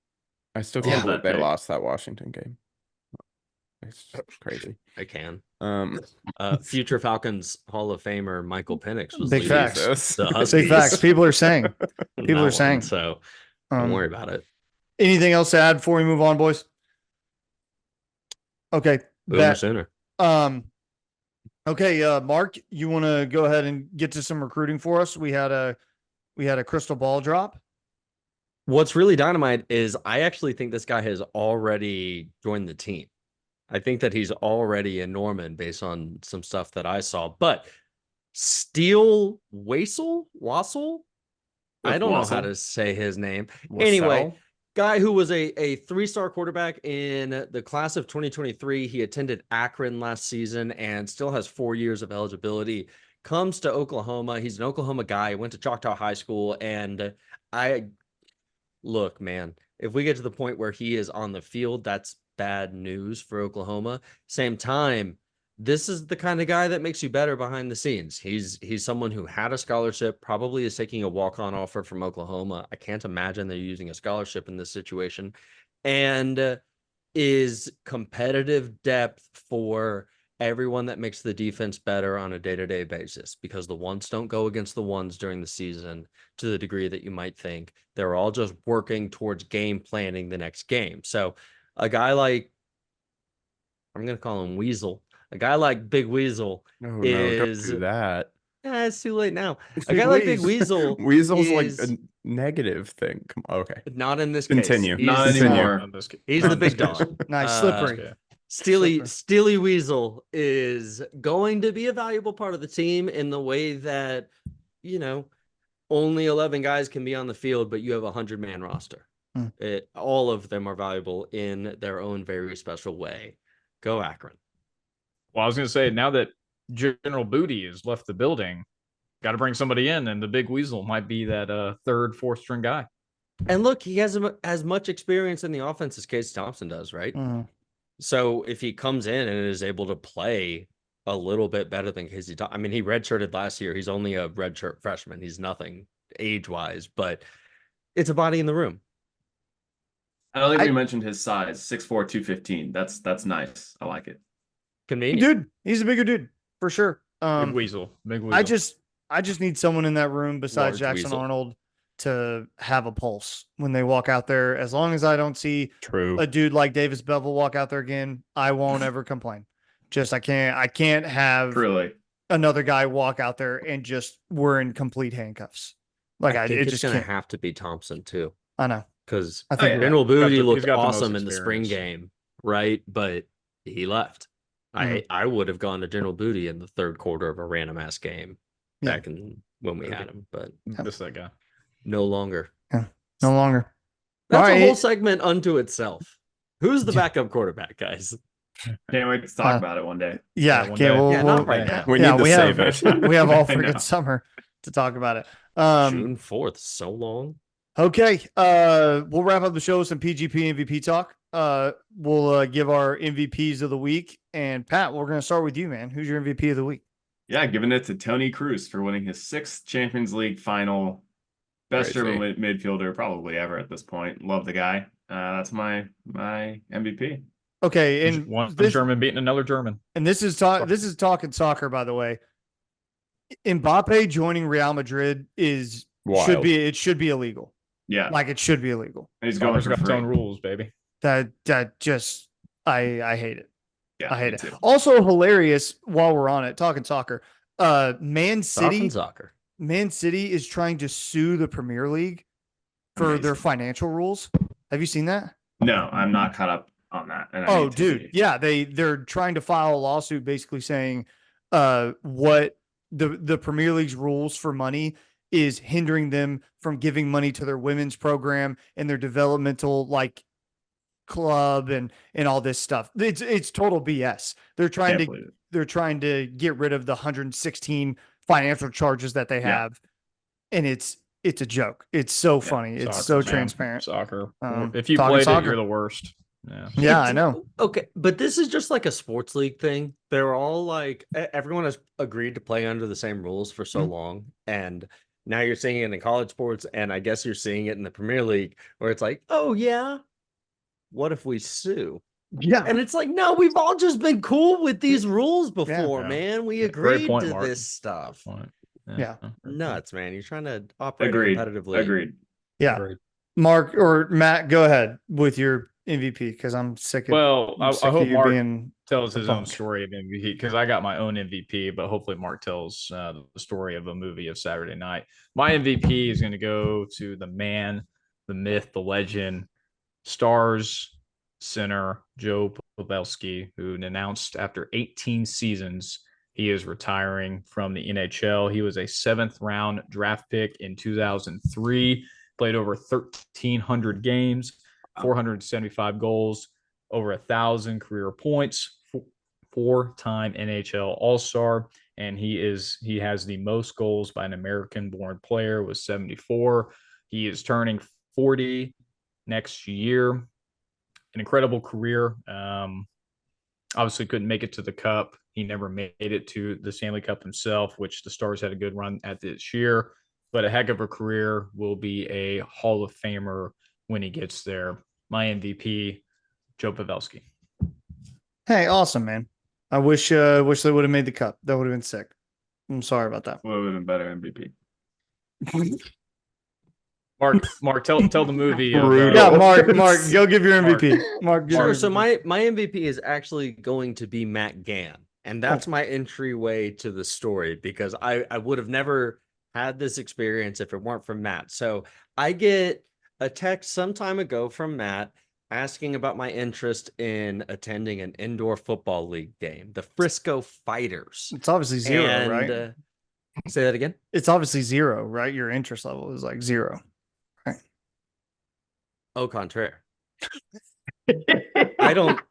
I still Love can't believe that they pick. lost that Washington game. It's just crazy. I can. Um, Future Falcons Hall of Famer Michael Penix was Big leading facts. Jesus. the Huskies. Big facts. People are saying. in People that are saying. one, so don't worry about it. Anything else to add before we move on, boys? Okay. Boomer Sooner. Okay, Mark, you want to go ahead and get to some recruiting for us? We had a crystal ball drop. What's really dynamite is I actually think this guy has already joined the team. I think that he's already in Norman based on some stuff that I saw. But Steele Wassel? I don't know how to say his name. Anyway, guy who was a 3-star quarterback in the class of 2023. He attended Akron last season and still has 4 years of eligibility. Comes to Oklahoma. He's an Oklahoma guy. Went to Choctaw High School. And look, man, if we get to the point where he is on the field, that's bad news for Oklahoma. Same time, this is the kind of guy that makes you better behind the scenes. He's someone who had a scholarship, probably is taking a walk-on offer from Oklahoma. I can't imagine they're using a scholarship in this situation, and is competitive depth for everyone that makes the defense better on a day-to-day basis, because the ones don't go against the ones during the season to the degree that you might think. They're all just working towards game planning the next game. So a guy like, I'm going to call him Weasel. A guy like Big Weasel No, is... don't do that. It's too late now. A guy like Big Weasel Weasel's is... like a negative thing. Come on, okay. Not in this Continue. case. Not anymore. He's the big dog. Nice, slippery. Steely Weasel is going to be a valuable part of the team in the way that, only 11 guys can be on the field, but you have a 100-man roster. All of them are valuable in their own very special way. Go Akron. Well, I was going to say, now that General Booty has left the building, got to bring somebody in, and the Big Weasel might be that third, fourth string guy. And look, he has as much experience in the offense as Casey Thompson does, right? So if he comes in and is able to play a little bit better than Casey Thompson, I mean, he redshirted last year. He's only a redshirt freshman. He's nothing age-wise, but it's a body in the room. I don't think we mentioned his size, 6'4", 215. That's nice. I like it. Convenient. Dude, he's a bigger dude for sure. Big Weasel. I just need someone in that room besides Large Jackson Weasel. Arnold to have a pulse when they walk out there. As long as I don't see a dude like Davis Bevel walk out there again, I won't ever complain. Just I can't have another guy walk out there and just we're in complete handcuffs. Like I think it it's just going to can't. have to be Thompson too. I know. Because I think General Booty he's looked got the most awesome in the spring experience. game, right? But he left. I would have gone to General Booty in the third quarter of a random ass game back in when we had him, but Just that guy. no longer. No longer. That's All a right. whole segment unto itself. Who's the backup quarterback, guys? Can't wait to talk about it one day. Yeah, one okay. day. We'll, Yeah, we'll- not right now. We need to save it. We have all I know. freaking summer to talk about it. June 4th, so long. Okay. We'll wrap up the show with some PGP MVP talk. We'll give our MVPs of the week. And Pat, we're going to start with you, man. Who's your MVP of the week? Yeah, giving it to Tony Cruz for winning his 6th Champions League final. Best Crazy. German midfielder probably ever at this point. Love the guy. That's my MVP. Okay, and One this, German beating another German. and this is talking soccer, by the way. Mbappe joining Real Madrid should be illegal. Yeah, Like it should be illegal. and he's going Soccer's for got its free. own rules, baby. That just I hate it. Yeah, I hate me it. too. Also hilarious while we're on it, talking soccer. Man Talking City soccer. Man City is trying to sue the Premier League for their Amazing. financial rules. Have you seen that? No, I'm not caught up on that. And I Oh, need to dude. be. Yeah, they're trying to file a lawsuit basically saying what the Premier League's rules for money is hindering them from giving money to their women's program and their developmental club and all this stuff. It's total BS. They're trying Can't to believe it. they're trying to get rid of the 116 financial charges that they Yeah. have. And it's a joke. It's so funny. It's Soccer, so man. transparent. Soccer. Um, If you talking played soccer. it, you're the worst. Yeah. Yeah, I know. Okay, but this is just like a sports league thing. They're all like everyone has agreed to play under the same rules for so long, and Now you're seeing it in college sports, and I guess you're seeing it in the Premier League, where it's like, oh yeah, what if we sue? Yeah. And it's like, no, we've all just been cool with these rules before, Yeah. man. We Great agreed point, to Mark. this stuff. Yeah. Nuts, man. You're trying to operate Agreed. a competitive league. Agreed. Yeah. Agreed. Mark or Matt, go ahead with your MVP because I'm sick of. Well, I'm I sick of hope you Mark being tells a his own punk. story of MVP because I got my own MVP, but hopefully Mark tells the story of a movie of Saturday night. My MVP is going to go to the man, the myth, the legend, Stars center Joe Pavelski, who announced after 18 seasons he is retiring from the NHL. He was a 7th-round draft pick in 2003, played over 1,300 games, 475 goals, over 1,000 career points, 4-time NHL All-Star, and he has the most goals by an American-born player with 74. He is turning 40 next year. An incredible career. Obviously couldn't make it to the Cup. He never made it to the Stanley Cup himself, which the Stars had a good run at this year. But a heck of a career. Will be a Hall of Famer when he gets there. My MVP, Joe Pavelski. Hey, awesome, man. I wish they would have made the Cup. That would have been sick. I'm sorry about that. Would have been better MVP. Mark, tell the movie. Yeah, Mark, go give your MVP. Mark, Sure. So my MVP is actually going to be Matt Gann, and that's my entryway to the story because I would have never had this experience if it weren't for Matt. So I get a text some time ago from Matt asking about my interest in attending an indoor football league game, the Frisco Fighters. It's obviously zero, right? Say that again. It's obviously zero, right? Your interest level is like zero. Right. Au contraire. I don't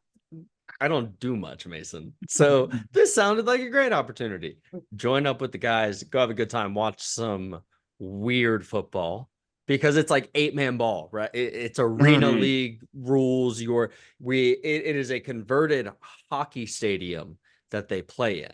do much, Mason. So this sounded like a great opportunity. Join up with the guys, go have a good time, watch some weird football because it's like 8-man ball, right? It's arena league rules. It is a converted hockey stadium that they play in.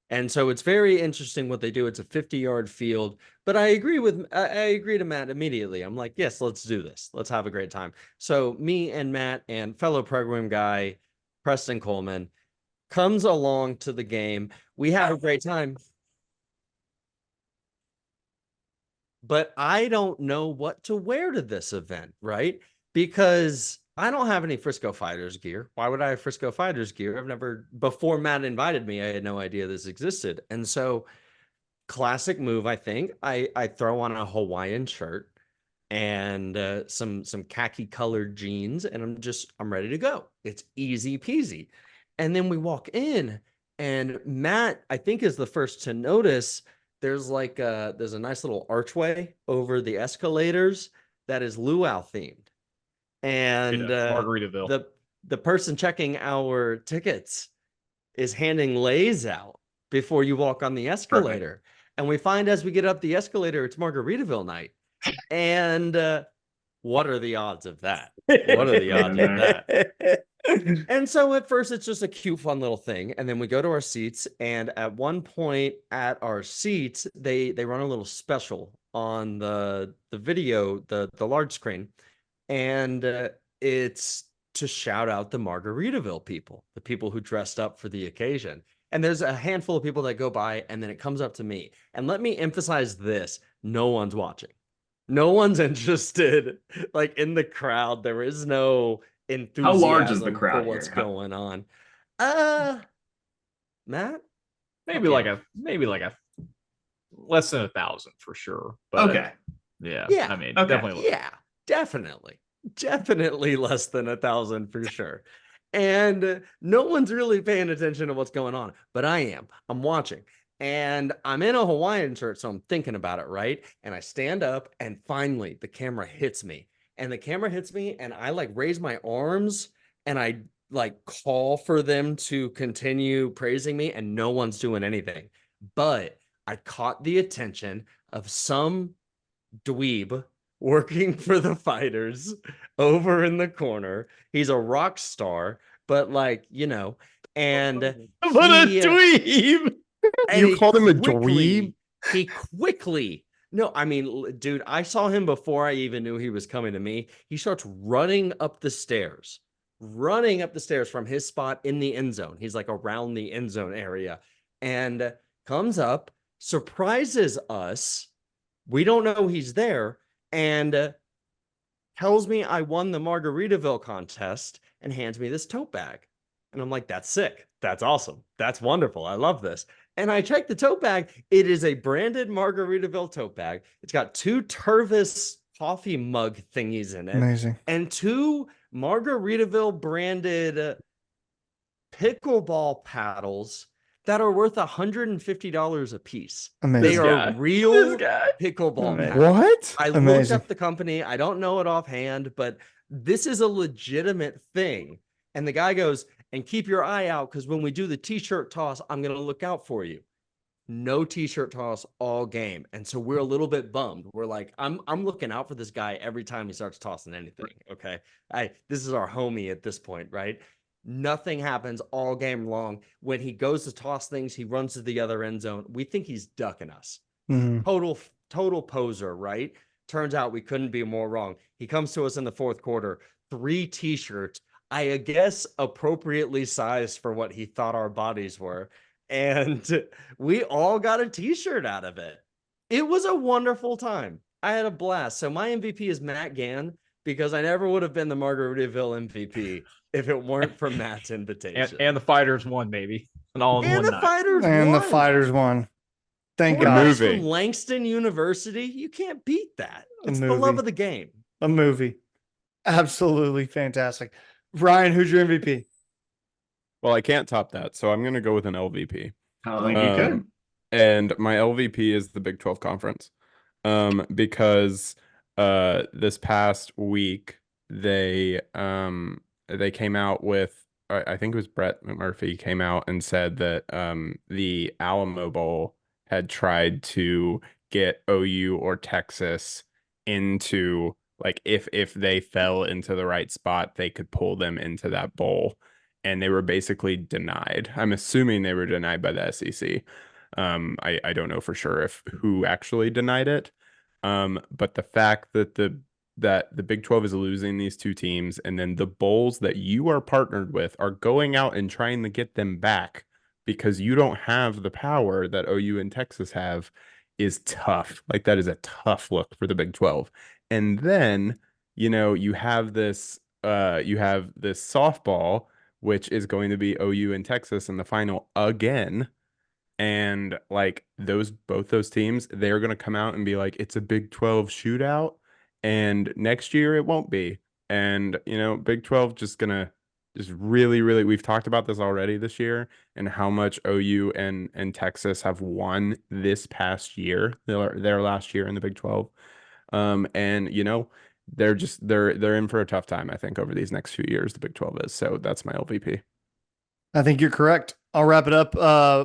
And so it's very interesting what they do. It's a 50-yard field, but I agree to Matt immediately. I'm like, yes, let's do this. Let's have a great time. So me and Matt and fellow program guy, Preston Coleman, comes along to the game. We have a great time. But I don't know what to wear to this event, right? Because I don't have any Frisco Fighters gear. Why would I have Frisco Fighters gear? Before Matt invited me, I had no idea this existed. And so classic move, I think. I throw on a Hawaiian shirt and some khaki colored jeans, and I'm ready to go. It's easy peasy. And then we walk in, and Matt, I think, is the first to notice there's a nice little archway over the escalators that is luau themed. And Margaritaville. The person checking our tickets is handing lays out before you walk on the escalator. Perfect. And we find as we get up the escalator, it's Margaritaville night. And what are the odds of that? What are the odds of that? And so at first it's just a cute, fun little thing. And then we go to our seats. And at one point at our seats, they run a little special on the video, the large screen. And it's to shout out the Margaritaville people, the people who dressed up for the occasion. And there's a handful of people that go by, and then it comes up to me. And let me emphasize this. No one's watching. No one's interested. Like in the crowd, there is no enthusiasm. How large is the crowd for what's here? going on? Matt? Maybe like a less than 1,000 for sure. But okay. Yeah. I mean, okay. definitely. Yeah, definitely less than 1,000 for sure. And no one's really paying attention to what's going on, but I am. I'm watching. And I'm in a Hawaiian shirt, so I'm thinking about it, right? And I stand up, and finally the camera hits me. And I like raise my arms, and I like call for them to continue praising me, and no one's doing anything. But I caught the attention of some dweeb working for the Fighters over in the corner. He's a rock star, but and what a dweeb. You called him a dweeb? He quickly No, I mean, dude, I saw him before I even knew he was coming to me. He starts running up the stairs from his spot in the end zone. He's like around the end zone area and comes up, surprises us. We don't know he's there and tells me I won the Margaritaville contest and hands me this tote bag. And I'm like, that's sick. That's awesome. That's wonderful. I love this. And I checked the tote bag. It is a branded Margaritaville tote bag. It's got 2 Tervis coffee mug thingies in it. Amazing. And 2 Margaritaville branded pickleball paddles that are worth $150 a piece. Amazing. They are real pickleball paddles. What? I looked up the company. I don't know it offhand, but this is a legitimate thing. And the guy goes, and keep your eye out because when we do the t-shirt toss, I'm going to look out for you. No t-shirt toss all game. And so we're a little bit bummed. We're like, I'm looking out for this guy every time he starts tossing anything. Okay. This is our homie at this point, right? Nothing happens all game long. When he goes to toss things, he runs to the other end zone. We think he's ducking us. Total poser, right? Turns out we couldn't be more wrong. He comes to us in the fourth quarter, 3 t-shirts, I guess appropriately sized for what he thought our bodies were. And we all got a t-shirt out of it. It was a wonderful time. I had a blast. So my MVP is Matt Gann because I never would have been the Margaritaville MVP if it weren't for Matt's invitation. And the fighters won, baby. And all in one night. The fighters won. Thank God. From Langston University, you can't beat that. It's the love of the game. A movie. Absolutely fantastic. Ryan, who's your MVP? Well, I can't top that, so I'm going to go with an LVP. I think you could. And my LVP is the Big 12 Conference, because this past week they came out with, I think it was Brett McMurphy came out and said that the Alamo Bowl had tried to get OU or Texas into, like, if they fell into the right spot, they could pull them into that bowl. And they were basically denied. I'm assuming they were denied by the SEC. I don't know for sure who actually denied it. But the fact that the Big 12 is losing these 2 teams, and then the bowls that you are partnered with are going out and trying to get them back because you don't have the power that OU and Texas have, is tough. Like, that is a tough look for the Big 12. And then, you have this softball, which is going to be OU and Texas in the final again. And like both those teams, they're going to come out and be like, it's a Big 12 shootout. And next year it won't be. And, Big 12 just really, really, we've talked about this already this year and how much OU and Texas have won this past year, their last year in the Big 12. And they're in for a tough time, I think, over these next few years, the Big 12 is. So that's my LVP. I think you're correct. I'll wrap it up.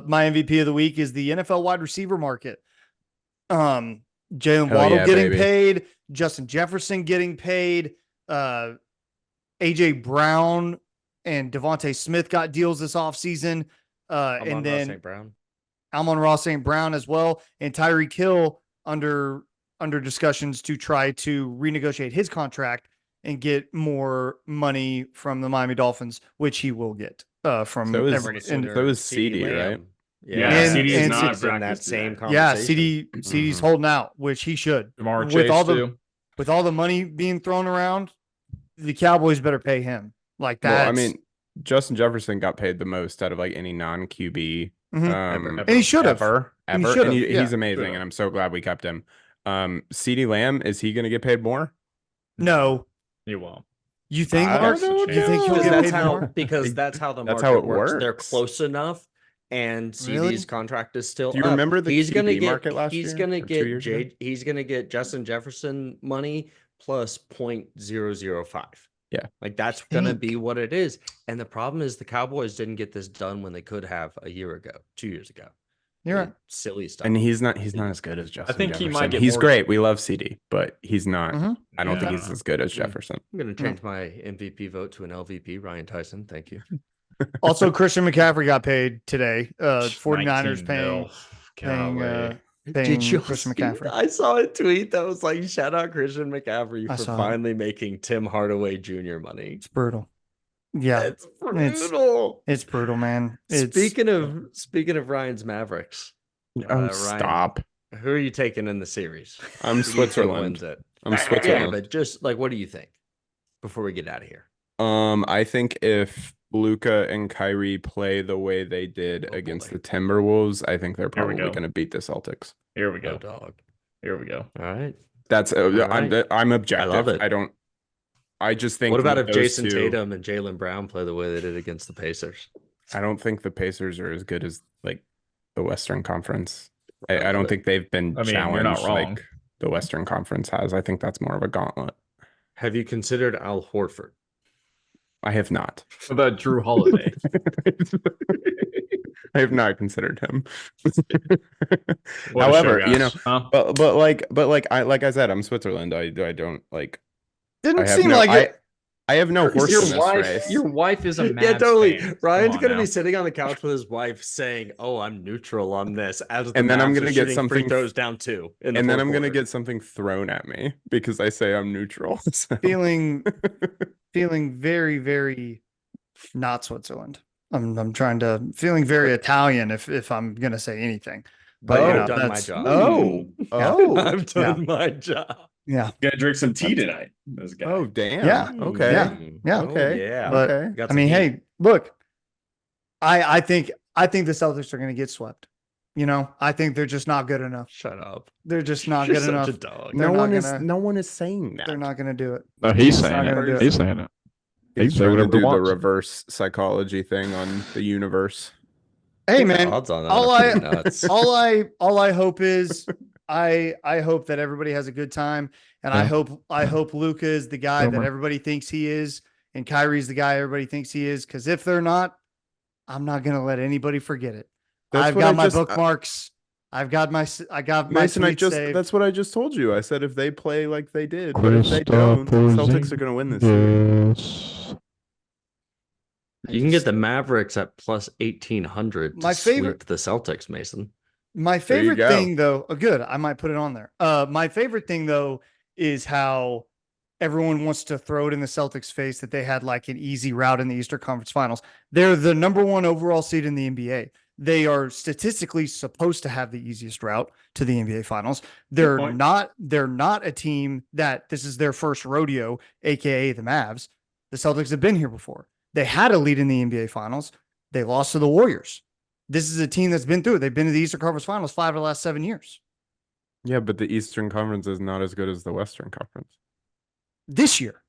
My MVP of the week is the NFL wide receiver market. Jalen Waddle getting paid, Justin Jefferson getting paid, AJ Brown and Devontae Smith got deals this offseason. And then Amon-Ra St. Brown as well, and Tyreek Hill under discussions to try to renegotiate his contract and get more money from the Miami Dolphins, which he will get from. So is CD, right? Yeah, CD is not in that same conversation. Yeah, CD's holding out, which he should. Jamar Chase with all the money being thrown around, the Cowboys better pay him like that. Well, I mean, Justin Jefferson got paid the most out of like any non-QB. And he should have ever. And he's amazing, and I'm so glad we kept him. CeeDee Lamb, is he going to get paid more? No, he won't. You think, Mark? You think he'll get paid more? Because that's how the market works. They're close enough, and CD's contract is still. Do you remember the QB market last year? He's going to get Justin Jefferson money plus 0.005. Yeah, like that's going to be what it is. And the problem is the Cowboys didn't get this done when they could have a year ago, 2 years ago. You're right. Silly stuff. And he's not as good as Justin. I think Jefferson. He might get He's more... great. We love CD, but he's not. I don't think he's as good as Jefferson. I'm going to change my MVP vote to an LVP. Ryan Tyson, thank you. Also, Christian McCaffrey got paid today. 49ers paying paying you Christian see McCaffrey. I saw a tweet that was like, shout out Christian McCaffrey I for saw it. finally making Tim Hardaway Jr. money. It's brutal. Yeah, It's brutal. it's brutal, man. Speaking of Ryan's Mavericks, Ryan, Stop. who are you taking in the series? I'm Who do you think Switzerland. wins it? I'm Yeah, Switzerland. but just like, what do you think before we get out of here? I think if Luka and Kyrie play the way they did against boy. the Timberwolves, I think they're Here we probably go. going to beat the Celtics. Here we Go go. dog. Here we go. All right. That's right. I'm objective. I love it. I just think. What about if those Jason two- Tatum and Jaylen Brown play the way they did against the Pacers? I don't think the Pacers are as good as like the Western Conference. I don't think they've been I mean, you're not challenged wrong. like the Western Conference has. I think that's more of a gauntlet. Have you considered Al Horford? I have not. What about Drew Holiday? I have not considered him. What a However, show, you know, guys, huh? but I said, I'm Switzerland. I don't like. Didn't I have seem no, like it. I have no horse your in this wife, race. your wife is a Mavs Yeah, totally. fan. Ryan's Come on gonna now. be sitting on the couch with his wife saying, "Oh, I'm neutral on this," as the And then I'm Mavs gonna are get shooting something- free throws down 2. And then I'm gonna get something thrown at me because I say I'm neutral. So. feeling very, very not Switzerland. I'm trying to feeling very Italian if I'm gonna say anything. But I've you know, done my that's job. I've done my job. yeah. Gonna drink some tea tonight. This guy. Oh damn. Yeah. Okay. Yeah. Yeah. Okay. yeah. But Okay. Got I some mean, heat. hey, look, I think the Celtics are gonna get swept. You know, I think they're just not good enough. Shut up. They're just not You're good such enough. a dog. They're No one is saying that. They're not gonna do it. No, he's He's saying not gonna do it. it. He's saying it. He He's can say trying to whatever he do the wants. reverse psychology thing on the universe. Hey The man, odds on that all are I pretty nuts. all I hope is I hope that everybody has a good time, and I hope Luka is the guy that everybody thinks he is, and Kyrie's the guy everybody thinks he is. Because if they're not, I'm not gonna let anybody forget it. That's I've what got I my just- bookmarks. I got my Mason, tweets saved. that's what I just told you. I said if they play like they did, but if they don't, the Celtics are going to win this series. You can get the Mavericks at plus 1,800 to My favorite- sweep the Celtics, Mason. My There you favorite go. thing, though, good. I might put it on there. My favorite thing, though, is how everyone wants to throw it in the Celtics' face that they had like an easy route in the Eastern Conference Finals. They're the number 1 overall seed in the NBA. They are statistically supposed to have the easiest route to the NBA Finals. They're point. not. They're not a team that this is their first rodeo, aka the Mavs. The Celtics have been here before. They had a lead in the NBA Finals. They lost to the Warriors. This is a team that's been through it. They've been to the Eastern Conference Finals 5 of the last 7 years. Yeah, but the Eastern Conference is not as good as the Western Conference. This year,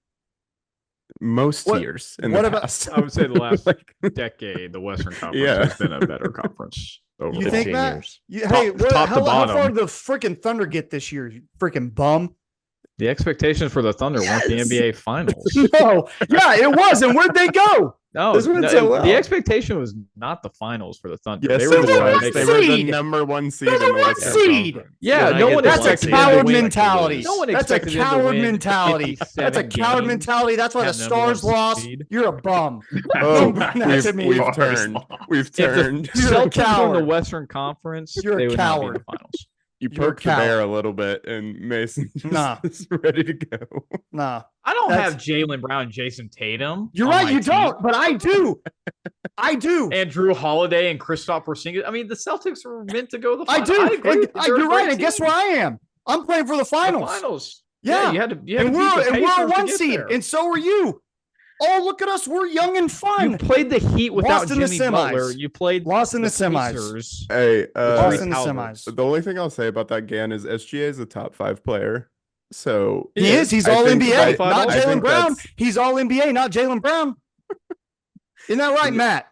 Most What- years in what the about- past. I would say the last Like, decade, the Western Conference Yeah. has been a better conference overall. you think 15 that? years. Hey, top to how far bottom. did the freaking Thunder get this year? You freaking bum. The expectations for the Thunder weren't the Yes. NBA Finals. No, yeah, it was. And where'd they go? No, This went so well. the expectation was not the Finals for the Thunder. yes, they it were was. just trying to one make They it. were the seed. number 1 seed They're in the the one Western seed. Conference. Yeah, When I no get one the That's a one expected seed, them to coward win. mentality. No one That's a expected them to coward win mentality. That's a 57 coward games, mentality. That's why the have number one Stars lost. seed. You're a bum. Oh, Don't bring that to me. we've turned. We've If the turned. You're a Celtics were in the coward. Western Conference, You're a they would not be in coward. the Finals. You You're a poked the bear coward. a little bit, and Mason just Nah. is ready to go. Nah, I don't That's- have Jaylen Brown and Jason Tatum. you're on right. my You team. don't, but I do. I do. And Drew Holiday and Kristaps Porzingis. I mean, the Celtics were meant to go to the I finals. do. agree. And They're a you're great right. And guess team. where I am? I'm playing for the The finals. finals. Yeah. you had to. You And had to beat we're the a Pacers to 1 get seed, there. and so are you. Oh, look at us. We're young and You fun. played the Heat without Lost in the Jimmy semis. Butler. You played Lost in the semis. Pacers. Hey, Lost in the Caliber. semis. the only thing I'll say about that Gan is SGA is a top 5 player. So He is. He's I all think- NBA, I not think Jalen Brown. that's- He's all NBA, not Jalen Brown. Isn't that right, Matt?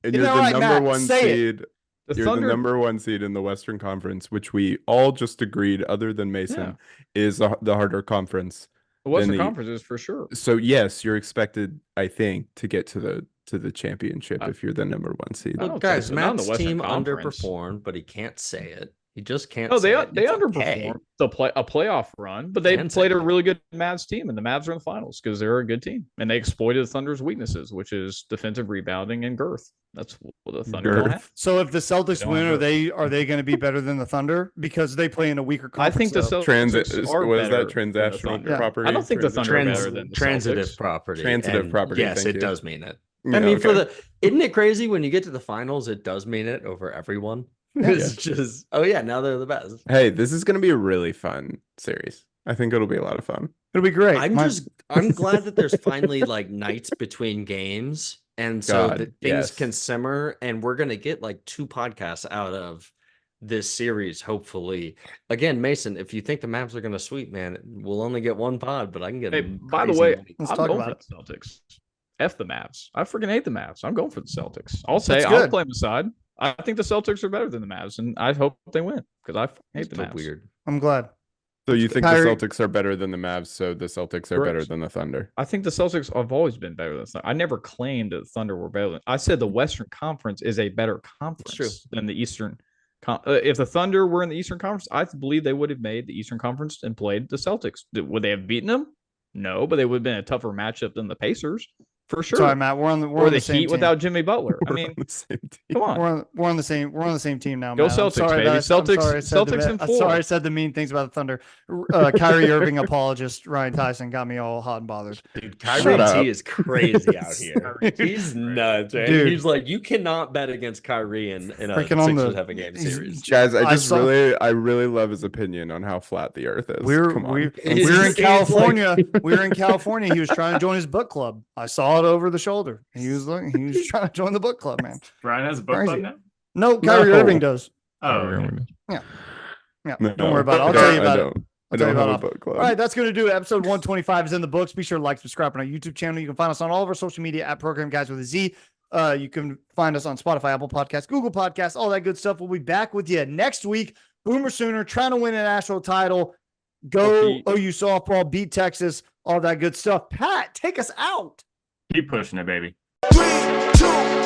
And Isn't you're that the right, number Matt? 1 Say it. seed. The You're Thunder. the number 1 seed in the Western Conference, which we all just agreed, other than Mason, is the harder conference. the Western the- Conference is for sure. So yes, you're expected, I think, to get to the championship if you're the number 1 seed. I don't Look, think guys, so. Not in the Matt's Western team Conference. underperformed, but he can't say it. He just can't. No, they say it. It's okay. underperformed a playoff run, but they played a really good Mavs team, and the Mavs are in the finals because they're a good team, and they exploited the Thunder's weaknesses, which is defensive rebounding and girth. That's what the Thunder don't have. So if the Celtics win, are they going to be better than the Thunder because they play in a weaker conference? I think the Celtics are was better that transactional property? I don't think the Thunder are better than the transitive Celtics. property. Transitive property. Yes, it you. does mean it. Yeah, I mean, isn't it crazy when you get to the finals? It does mean it over everyone. It's just, oh yeah, now they're the best. Hey, this is going to be a really fun series. I think it'll be a lot of fun. It'll be great. I'm glad that there's finally like nights between games, and so that things can simmer, and we're gonna get like 2 podcasts out of this series, hopefully. Again, Mason, if you think the Mavs are gonna sweep, man, we'll only get 1 pod, but I can get. Hey, by the way, I'm going for the Celtics. F the Mavs. I freaking hate the Mavs. I'm going for the Celtics. I'll claim the side. I think the Celtics are better than the Mavs, and I hope they win because I hate the Mavs. Weird. I'm glad. So you think the Celtics are better than the Mavs, so the Celtics are better than the Thunder? I think the Celtics have always been better than the Thunder. I never claimed that the Thunder were better. I said the Western Conference is a better conference than the Eastern. If the Thunder were in the Eastern Conference, I believe they would have made the Eastern Conference and played the Celtics. Would they have beaten them? No, but they would have been a tougher matchup than the Pacers. For sure. Sorry, Matt. We're on the same Heat team. without Jimmy Butler. I mean, come on. We're on the same team now. Go Matt. Celtics, sorry, baby. Celtics I'm and 4. sorry I said the mean things about the Thunder. Kyrie Irving apologist Ryan Tyson got me all hot and bothered. Dude, Kyrie T is crazy out here. He's nuts, man. Dude, he's like, you cannot bet against Kyrie in a 6-7 game series. Guys, I really love his opinion on how flat the Earth is. We're in California. We were in California. He was trying to join his book club. I saw it over the shoulder. He was trying to join the book club, man. Ryan has a book club now? No, Kyrie Irving does. Oh, yeah. Don't worry about it. I'll tell you about it. I don't have a book club. All right, that's going to do it. Episode 125 is in the books. Be sure to like, subscribe on our YouTube channel. You can find us on all of our social media at Program Guys with a Z. You can find us on Spotify, Apple Podcasts, Google Podcasts, all that good stuff. We'll be back with you next week. Boomer Sooner trying to win a national title. Go OU softball, beat Texas, all that good stuff. Pat, take us out. Keep pushing it, baby. 3, 2,